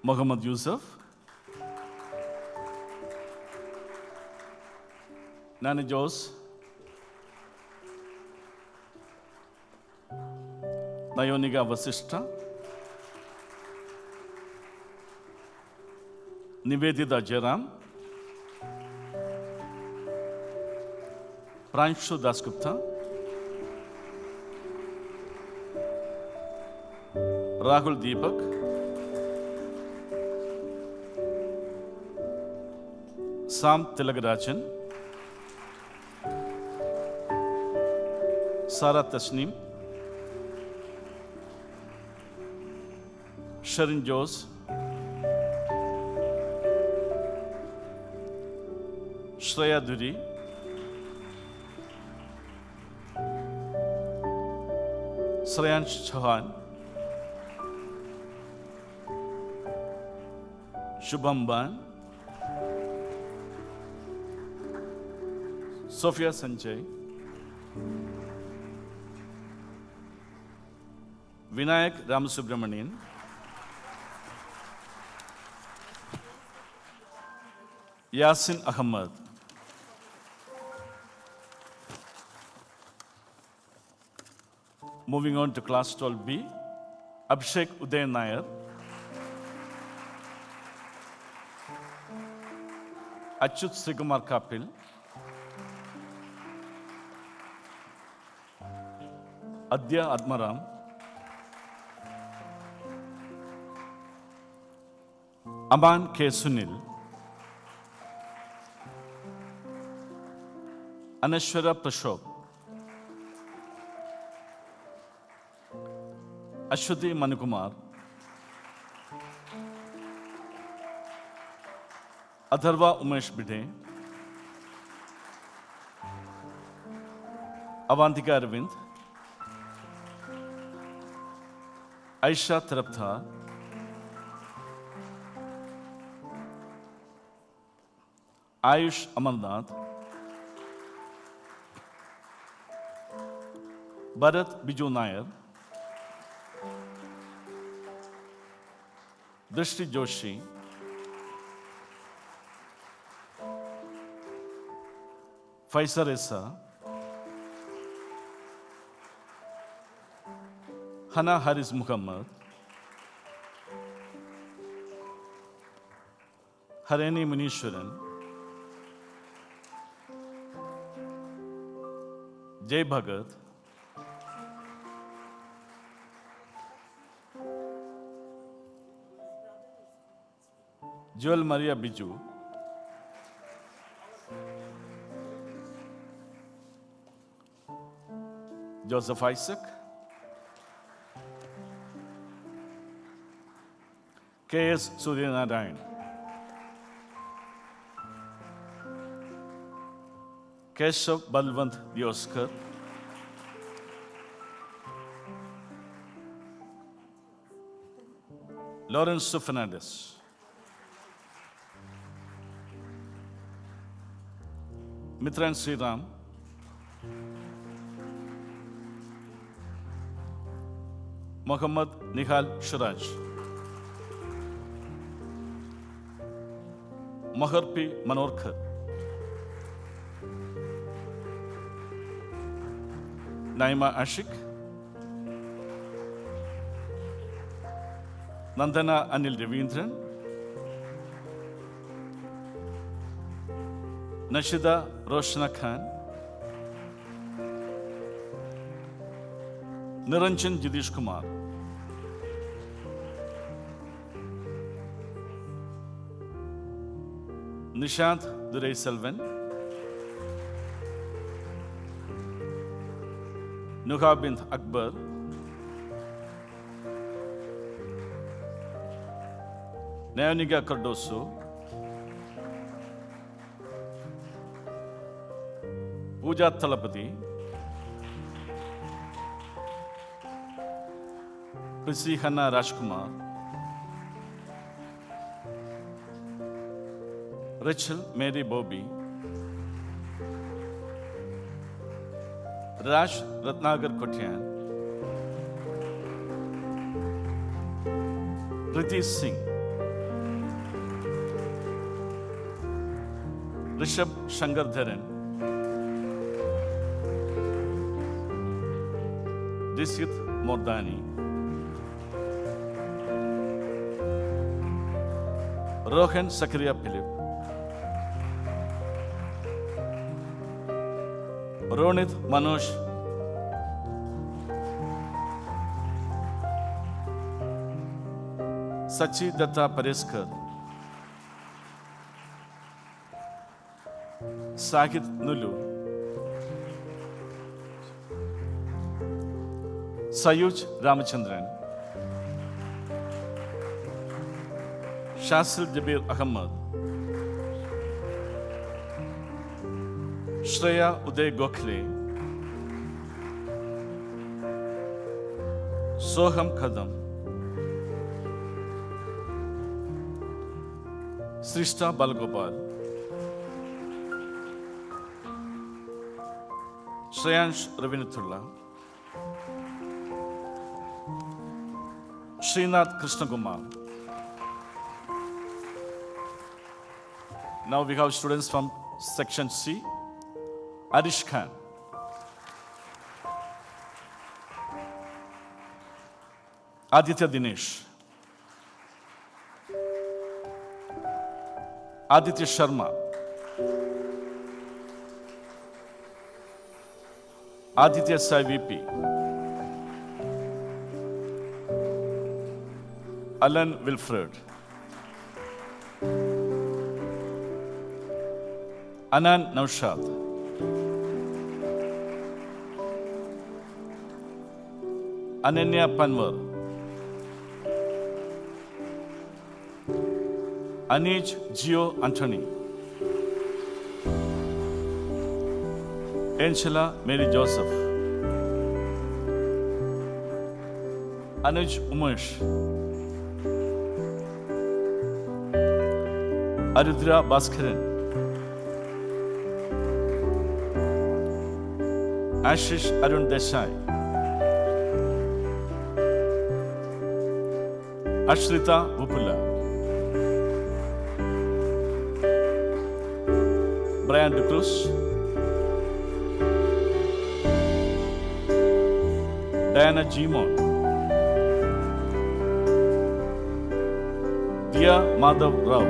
Muhammad Yusuf, Nana Jos, Nayoniga Vasishta, Nivedita Jaram, Pranshu Dasgupta, Rahul Deepak, Sam Tilagarajan, Sara Tasneem, Sharon Jose, Shreya Duri, Shreyansh Chauhan, Shubham Ban, Sophia Sanjay, Vinayak Ramasubramanian, Yasin Ahmad, moving on to class 12B, Abhishek Uday Nair, Achyut Srikumar Kapil, Adya Admaram, Aman K. Sunil, Anashwara Prashok, Ashwati Manukumar, Atharva Umesh Bide, Avantika Arvind, Aisha Tharaptha, Ayush Amarnath, Bharat Biju Nair, Drishti Joshi, Faizer Isa, Hana Haris Muhammad, Hareni Muneeswaran, Jay Bhagat, Jewel Maria Biju, Joseph Isaac, K S Suryanarayan, Keshav Balwant Yoskar, Lawrence Fernandes, Mithran Sriram, Muhammad Nihal Shiraj, Mahar P Manorkar, Naima Ashiq, Nandana Anil Raveendran, Nashida Roshana Khan, Niranjan Jitheesh Kumar, Nishanth Durai Selvan, Nuhabind Akbar, Nayonika Cardozo, Pooja Thalapathi, Prisi Hannah Rajkumar, Rachel Mary Bobby, Raj Ratnakar Kotian, Preethi Singh, Rishabh Shankar Dharan, ദിസിത് മോർദാനി, Rohan Zacharia Philip, Ronith Manoj, Sachi Datta Pareskar, Sahid Nulu, Sayooj Ramachandran, Shazil Jabir Ahammed, Shreya Uday Gokhale, Soham Khadam, Srishta Balagopal, Shreyansh Raveendrathulla, Sreenath Krishnakumar. Now we have students from section C. Arish Khan. Aditya Dinesh. Aditya Sharma. Aditya Sai VP. Alan Wilfred. Anan Naushad. Ananya Panwar. Anij Gio Anthony. Angela Mary Joseph. Anuj Umesh. Arudra Bhaskaran. Ashish Arun Desai, Ashrita Vupula, Brian De Cruz, Diana Gimon, Dia Madhav Rao,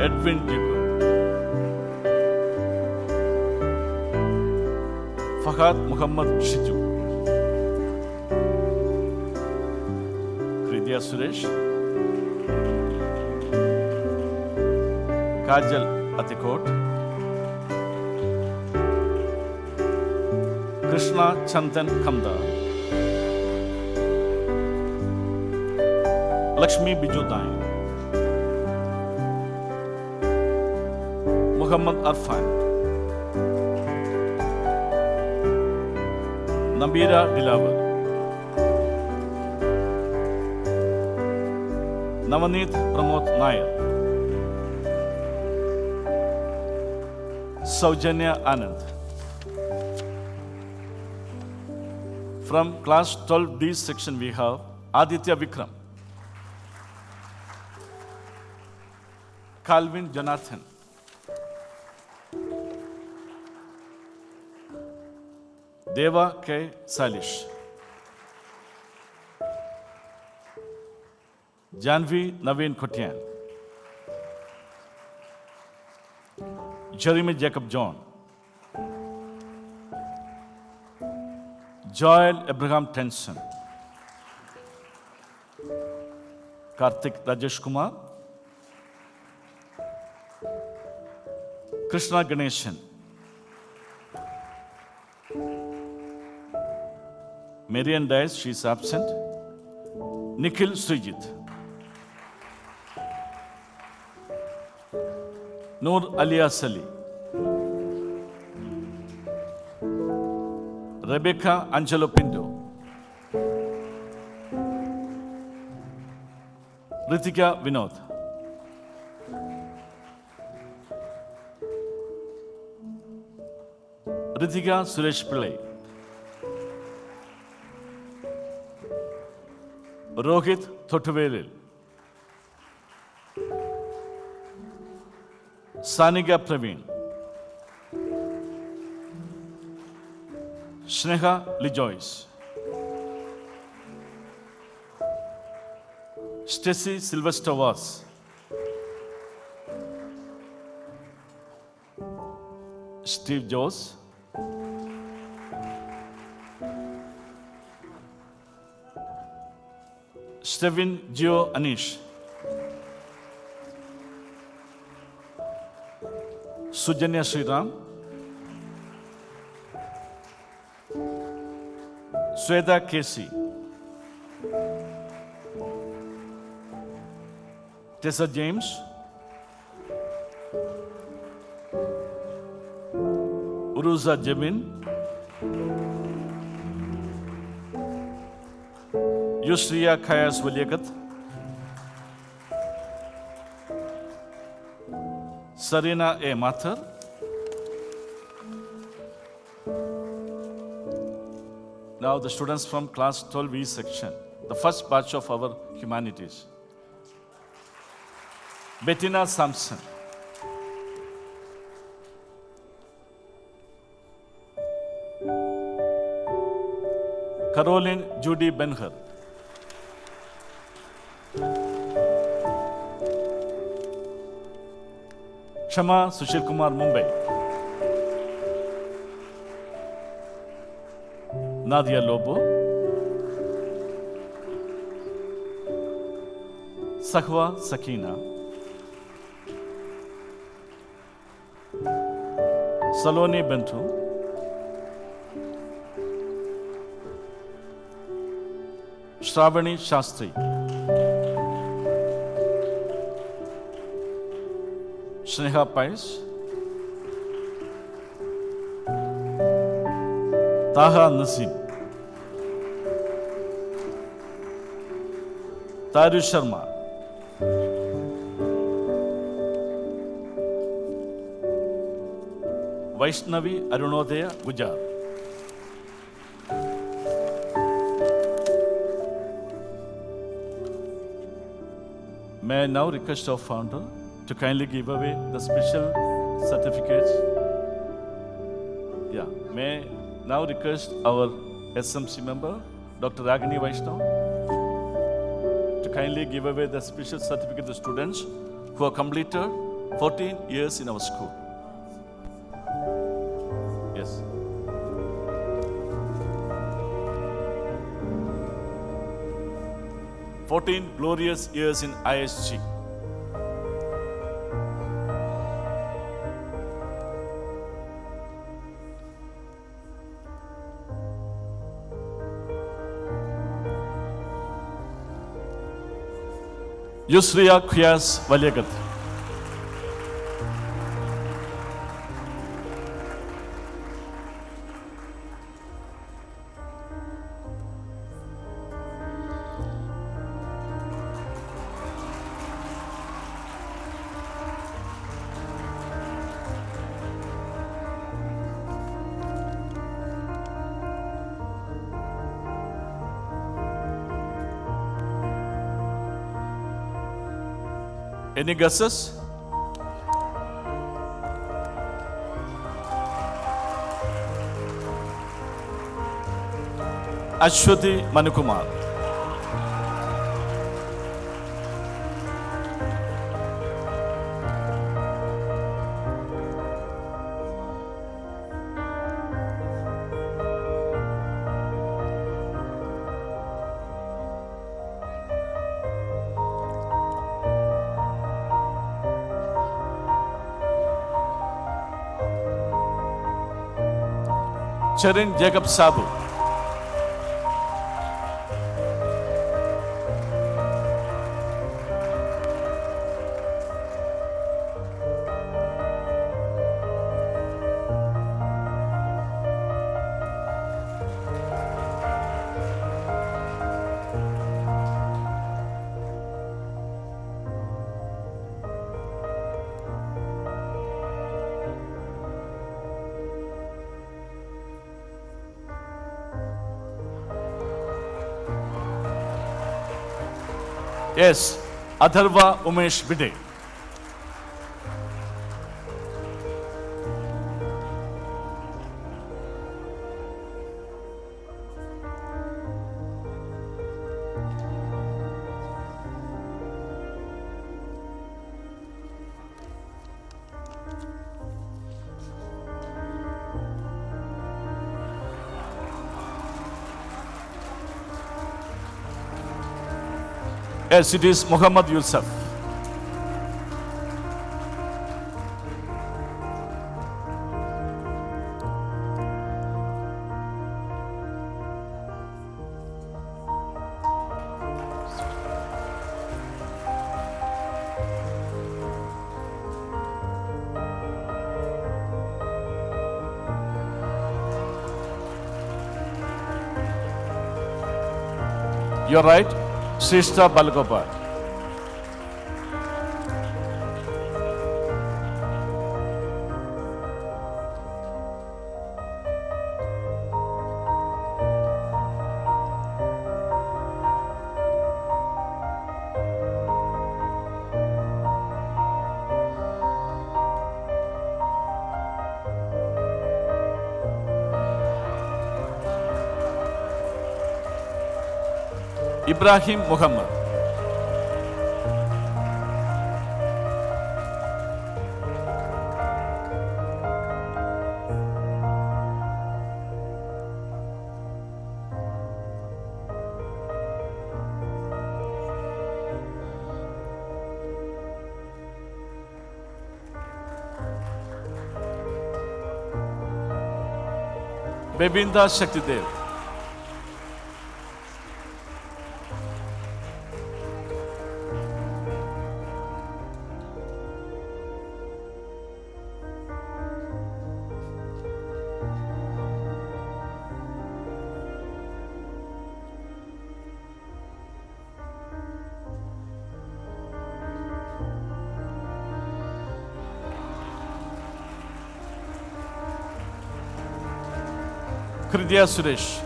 Edwin Jibu, Fahad Muhammad Shiju, Hridya Suresh, Kajal Atikot, Krishna Chandan Kamda, Lakshmi Biju Dain, Muhammad Arfan, Nabira Dilawar, Navaneet Pramod Nair, Saujanya Anand. From class 12D section we have Aditya Vikram, Calvin Jonathan, Deva K. Salish, Janvi Naveen Kotian, Jeremy Jacob John, Joel Abraham Tenson, Karthik Rajesh Kumar, Krishna Ganeshan, Marian Dias, she is absent, Nikhil Srijit, Noor Alia Sali, Rebecca Angelo Pinto, Ritika Vinod, Ritika Suresh Pillai, Rohit Thotuvelil, Saniga Praveen, Sneha Lijoyce, Stacy Sylvester Voss, Steve Jose, Stephen Gio Anish, Sujanya Sriram, Sweta Casey, Tessa James, Uruza Jebin, Yusriya Khayas Waliakat, Sarina A. Mathur, now the students from class 12E section, the first batch of our humanities. Bettina Sampson, Caroline Judy Benher, Shama Sushil Kumar Mumbai, Nadia Lobo, Sakhwa Sakina, Saloni Bentu, Shravani Shastri, Sneha Pais, Taha Nasim, Taru Sharma, Vaishnavi Arunodaya Gujar. May I now request our founder to kindly give away the special certificates. Yeah, may I now request our SMC member, Dr. Ragini Vaishnav, to kindly give away the special certificate to students who have completed 14 years in our school. Yes. "14 glorious years in ISG." Yusriya Kuyas Valyagat. Any guesses? Ashwati Manukumar. Charin Jacob Sabu. Yes, Atharva Umesh Bide. Yes, it is Muhammad Yusuf. You're right, Shrestha Balgopal. Ibrahim Muhammad. Bebinda Shaktidev. Hridaya Suresh.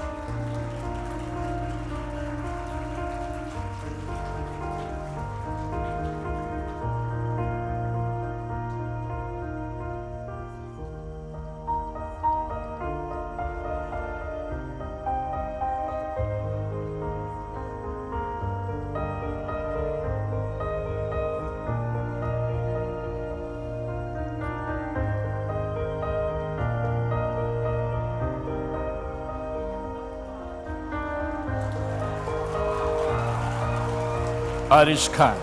Arish Khan.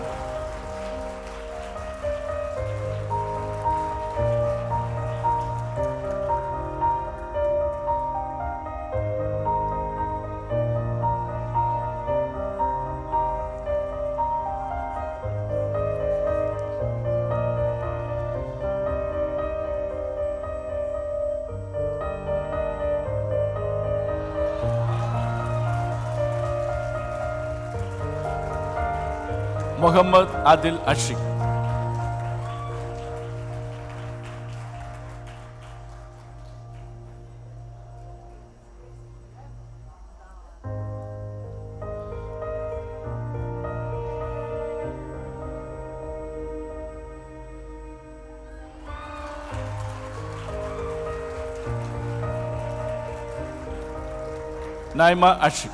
Muhammad Adil Ashik. Naima Ashik.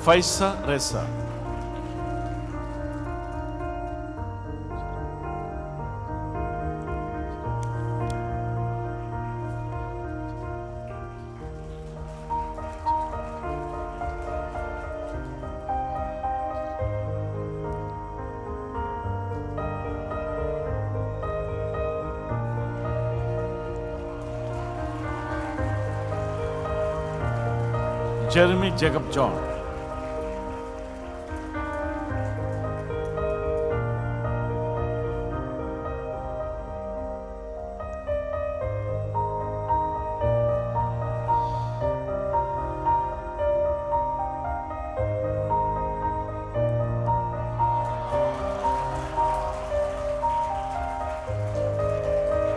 Faisa Reza. Jeremy Jacob John.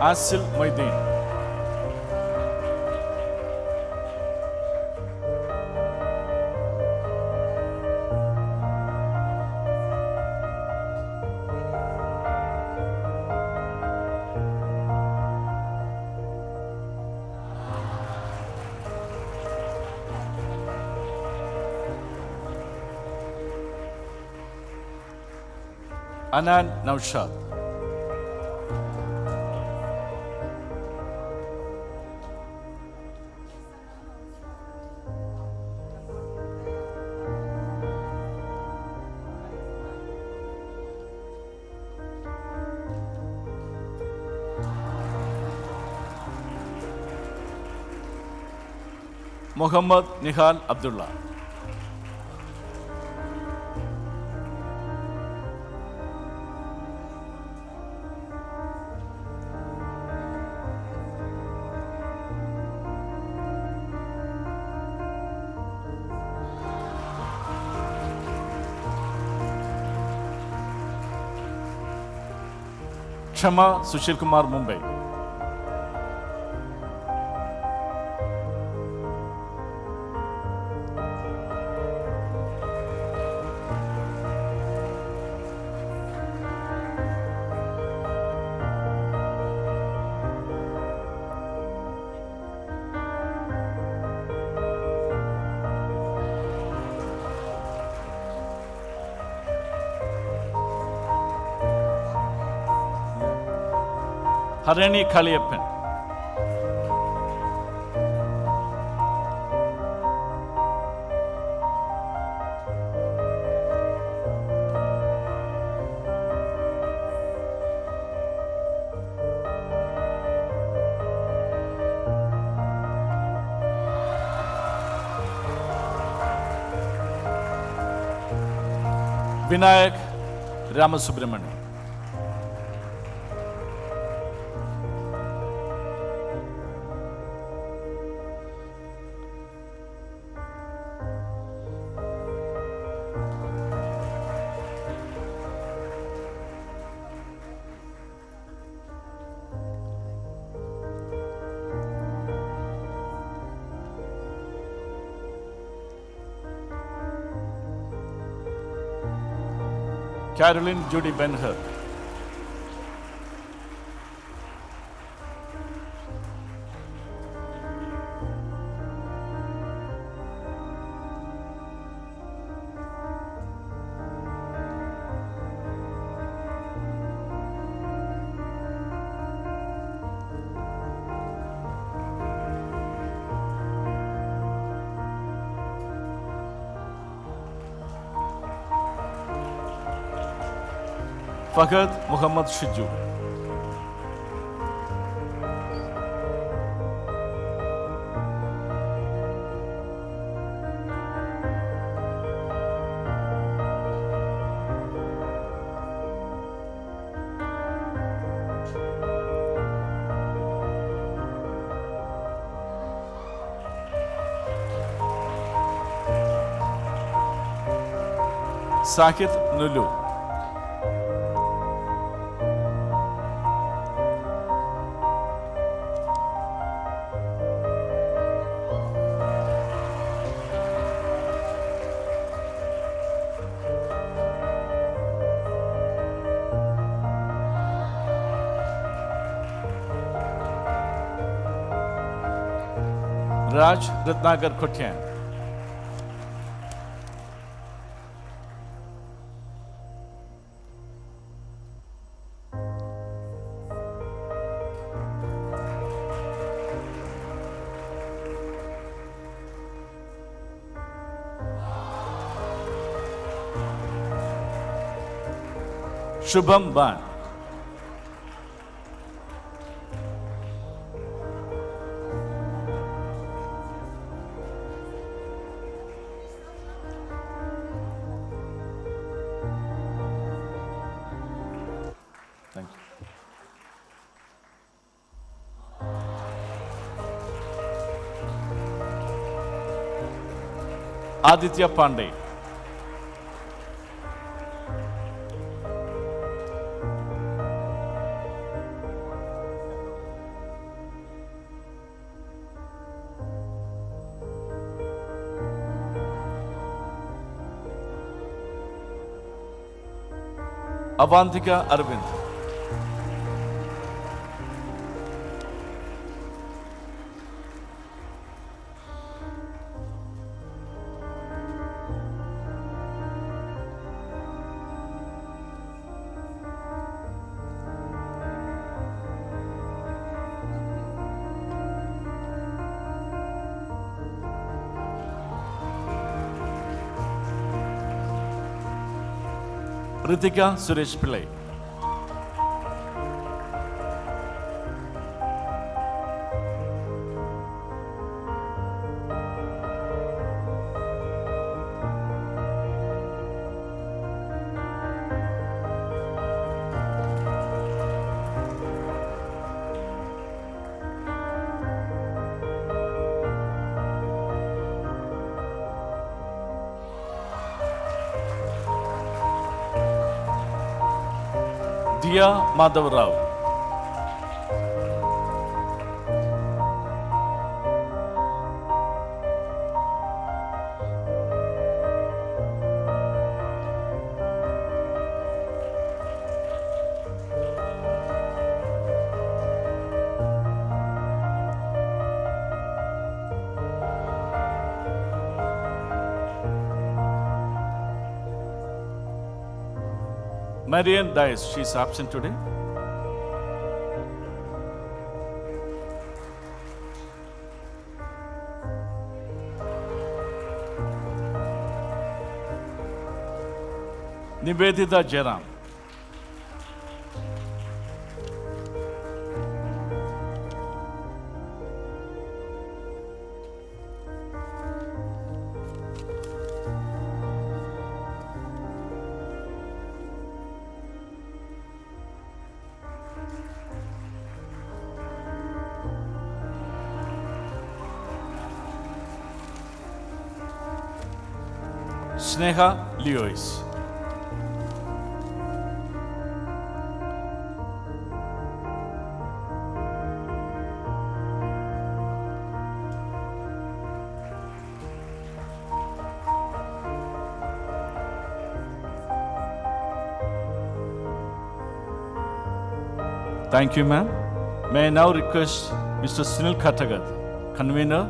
Asil Moideen. Anan Naushad. Muhammad Nihal Abdullah. Shama Sushil Kumar Mumbai. Harini Kaliyappan. Vinayak Ramasubramanian. Caroline Judy Ben-Hur. Fahad Muhammad Shiju. Sakit Nulu. Raj Ratnagar Kotyan. Shubham Ban. Thank you. Aditya Pandey. Avantika Arvind. Ritika Suresh Pillai. Dia Madhav Rao. Marian Dice, she is absent today. Nivedita Jaram. Sneha Leois. Thank you, ma'am. May I now request Mr. Sunil Khattagat, convener,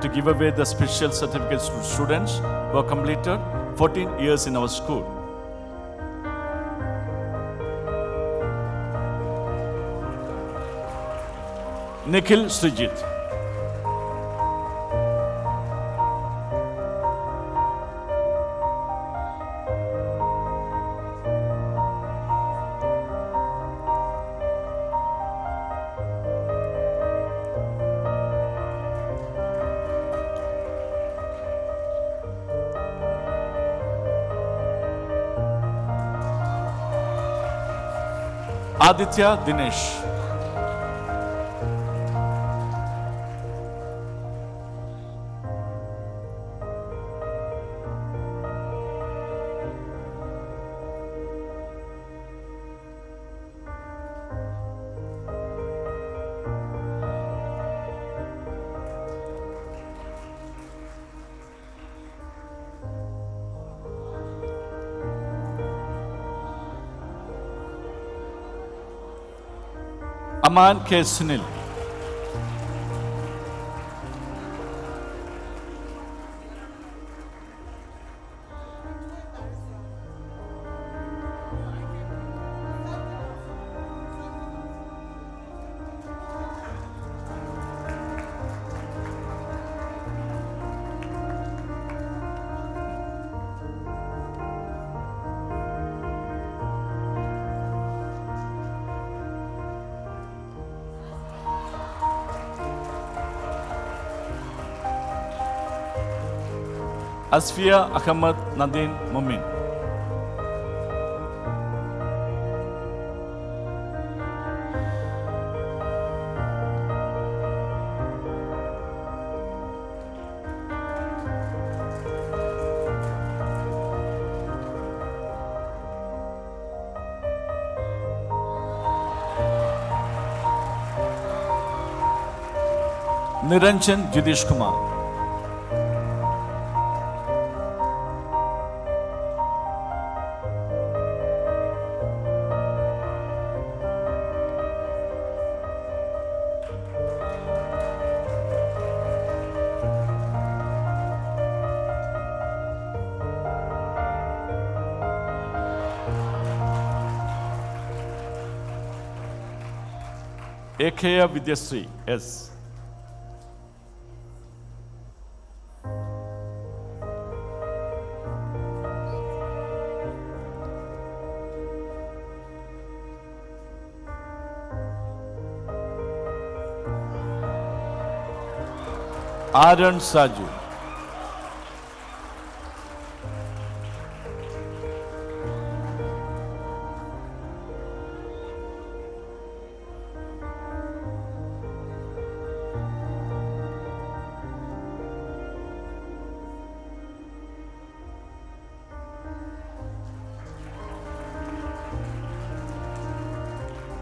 to give away the special certificates to students who have completed 14 years in our school. Nikhil Srijit. Aditya Dinesh. Aman K. Sunil. Asfia Ahmad Nadine Mumin. Niranjan Judish Kumar. Ekaya Vidyasri S. Aaron Saju.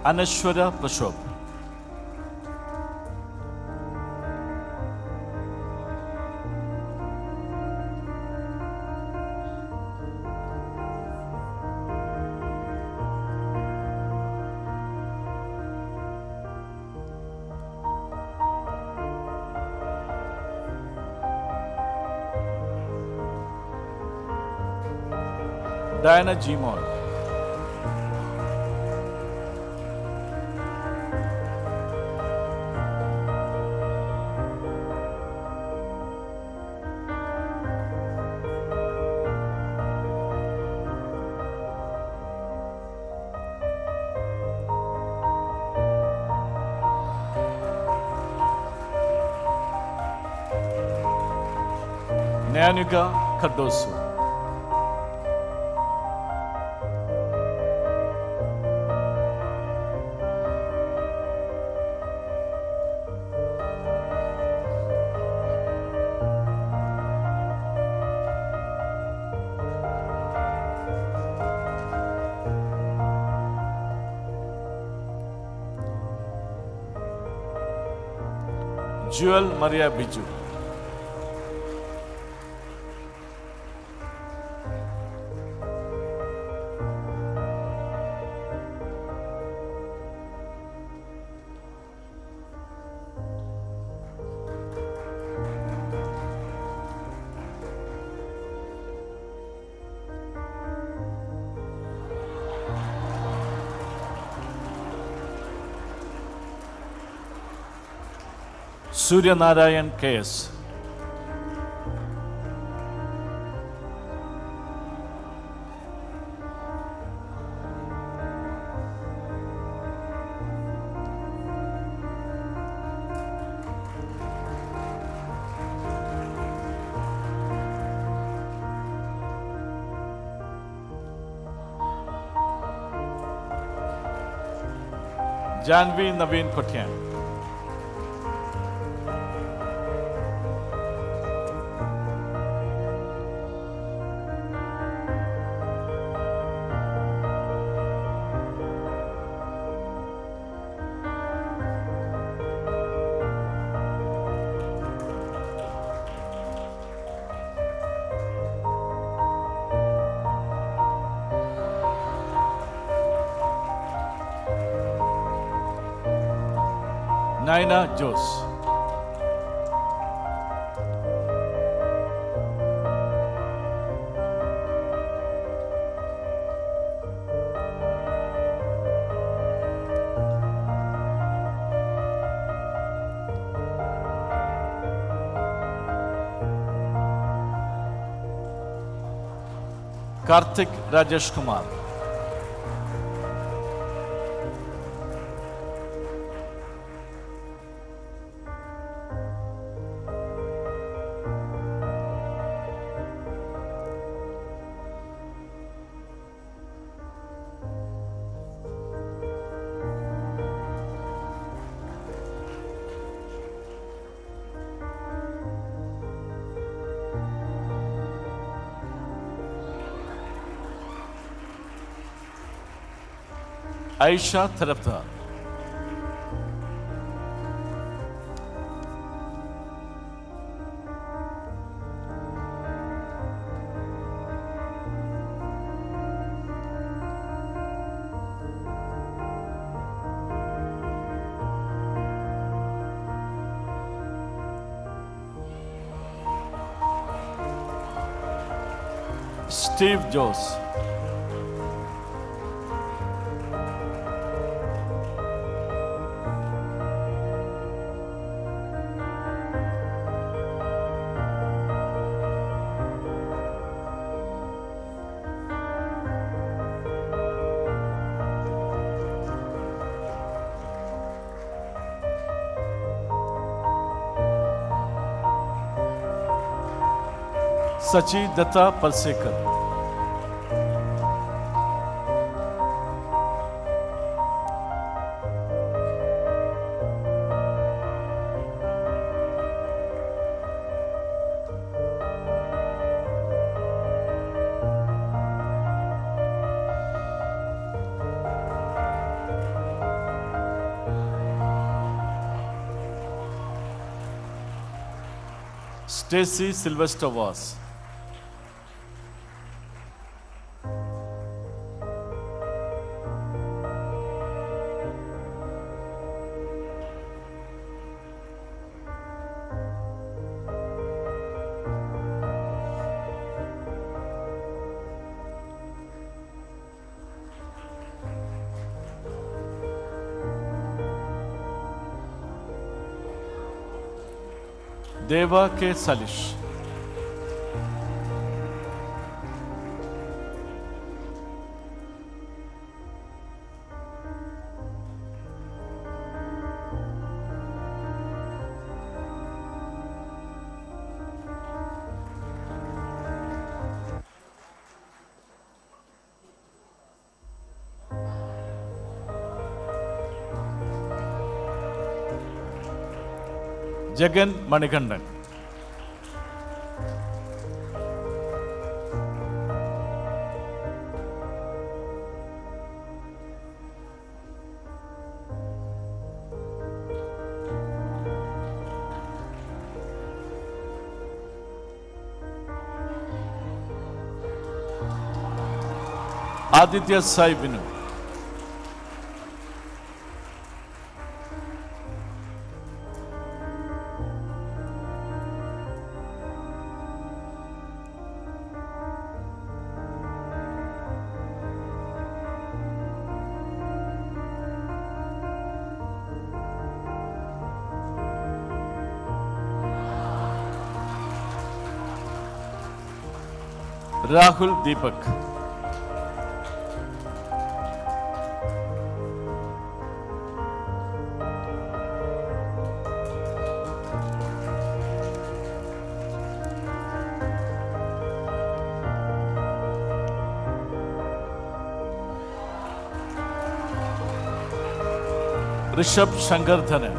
Anashwara Prashop. Diana G. Moore. Nayanuga Cardoso. Jewel Maria Biju. Surya Narayan KS. Janvi Naveen Kotian. Naina Jose. Karthik Rajesh Kumar. Aisha Tharaptar. Steve Jose. Sachi Datta Palsekar. Stacy Sylvester Voss. Deva K. Salish. Jagan Manikandan. Aditya Sai Vinu. Rahul Deepak. Rishabh Shankar Dhanan.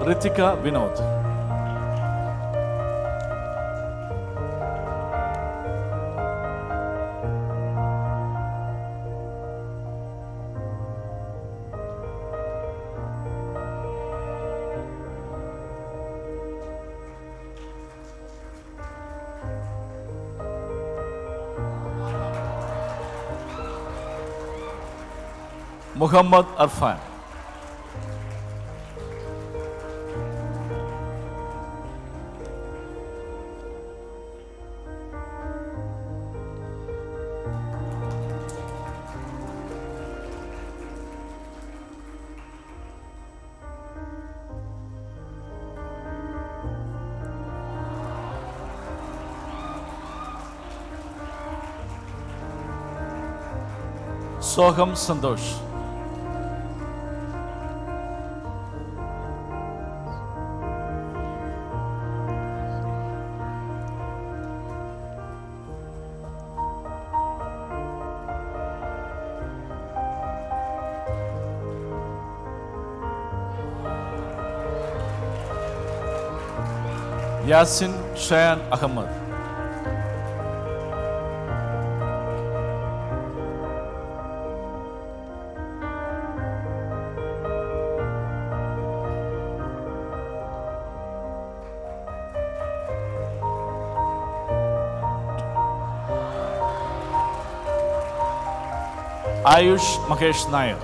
Ritika Vinod. Muhammad Arfan. Soham Santosh. Yasin Shayan Ahmad. Ayush Mahesh Nair.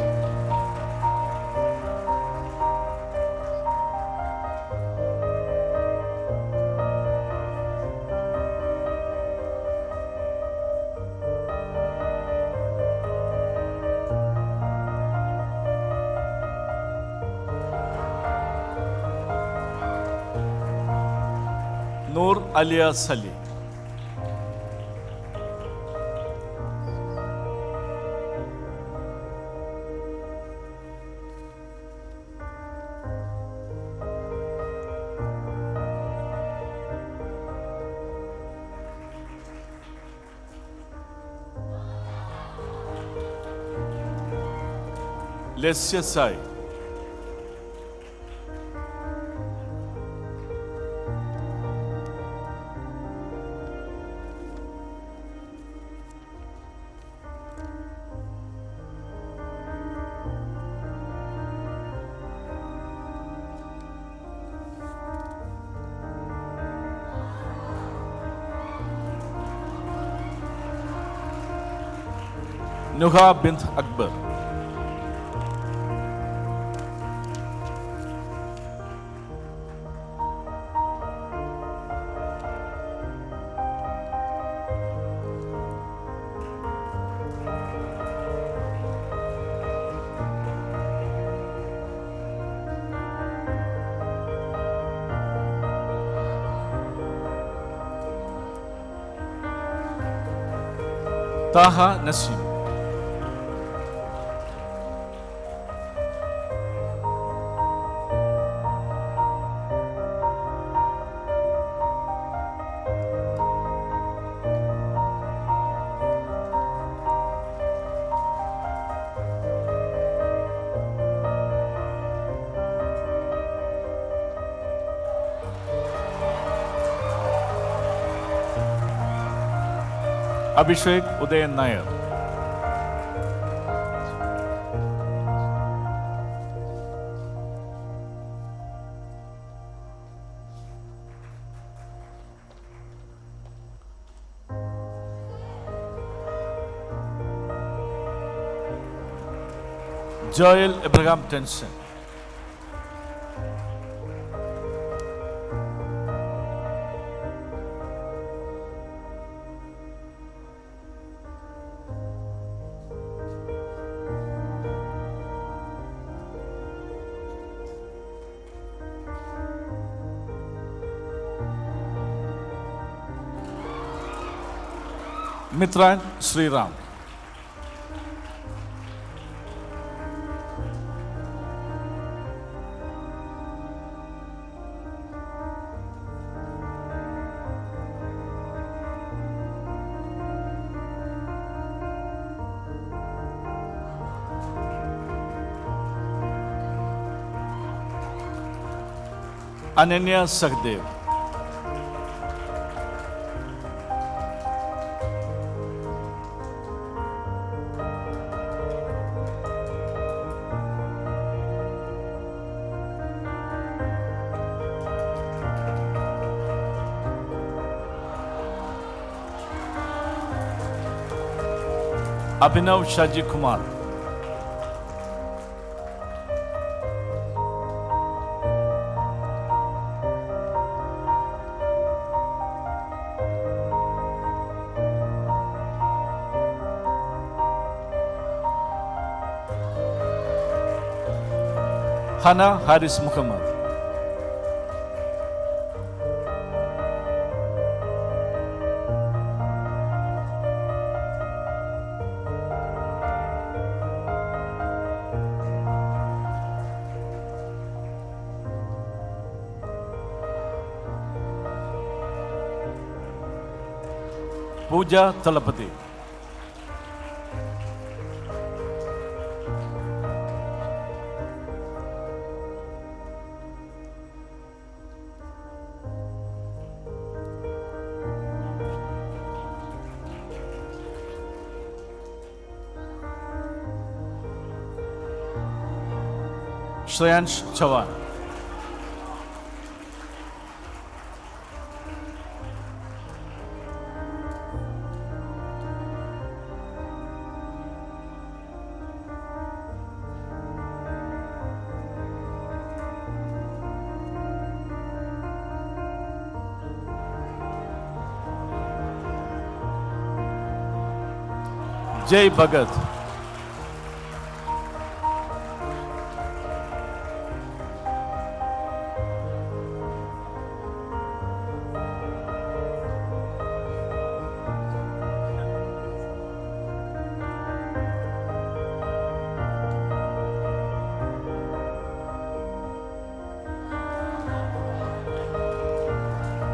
Noor Alia Sali. Lesya Sai. Nuha bint Akbar. Taha Nasim. Abhishek Udayan Nair. Joel Abraham Tenson. Mitran Sriram. Ananya Sachdev. Abhinav Shaji Kumar. Hana Haris Muhammad. Pooja Talapati. Shreyansh Chavan. Jay Bhagat.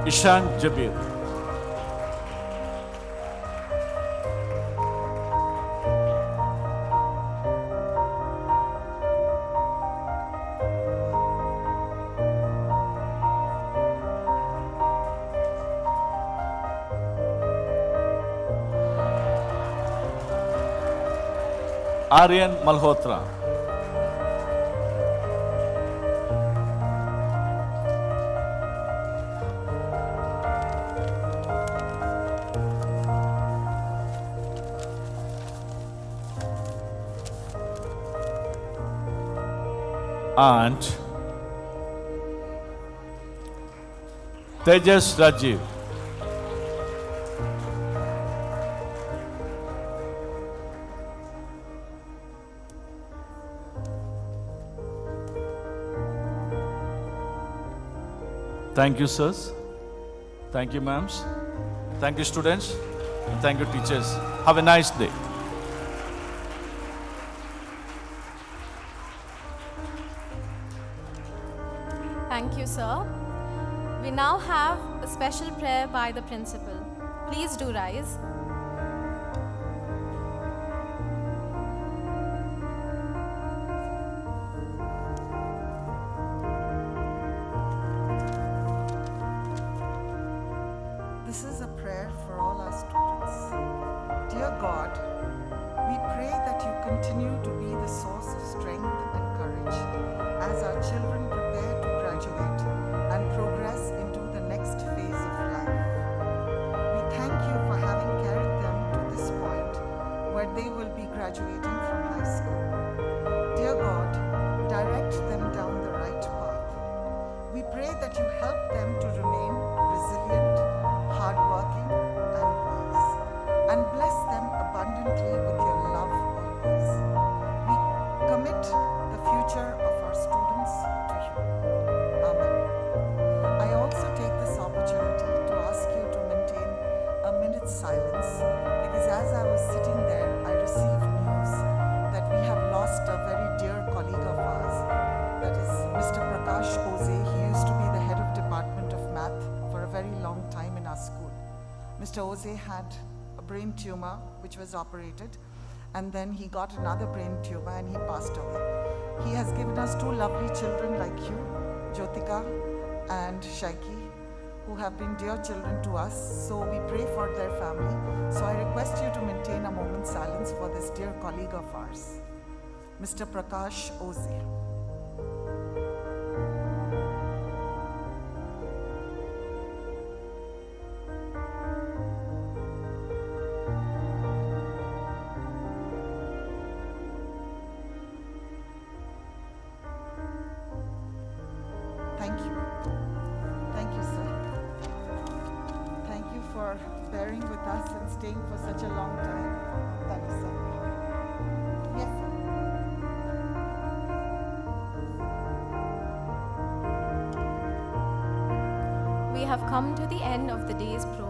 Ishan Jabir. Aryan Malhotra. And Tejas Rajiv. Thank you, sirs. Thank you, ma'ams. Thank you, students. And thank you, teachers. Have a nice day. Thank you, sir. We now have a special prayer by the principal. Please do rise. This is a prayer for all our students. Dear God, we pray that you continue to be the source of strength and courage as our children prepare to graduate and progress into the next phase of life. We thank you for having carried them to this point where they will be graduating from high school. Dear God, direct them down the right path. We pray that you help them to remain resilient, hardworking, and wise, and bless them abundantly with your love always. We commit the future of our students to you. Amen. I also take this opportunity to ask you to maintain a minute's silence, because as I was sitting there, I received news that we have lost a very dear colleague of ours, that is Mr. Prakash Oze. He used to be the head of Department of Math for a very long time in our school. Mr. Oze had a brain tumor which was operated, and then he got another brain tumor and he passed away. He has given us two lovely children like you, Jyotika and Shaiki, who have been dear children to us, so we pray for their family. So I request you to maintain a moment's silence for this dear colleague of ours, Mr. Prakash Oze. Thank you. Thank you, sir. Thank you for bearing with us and staying for such a long time. Thank you, sir. Yes, sir. We have come to the end of the day's program.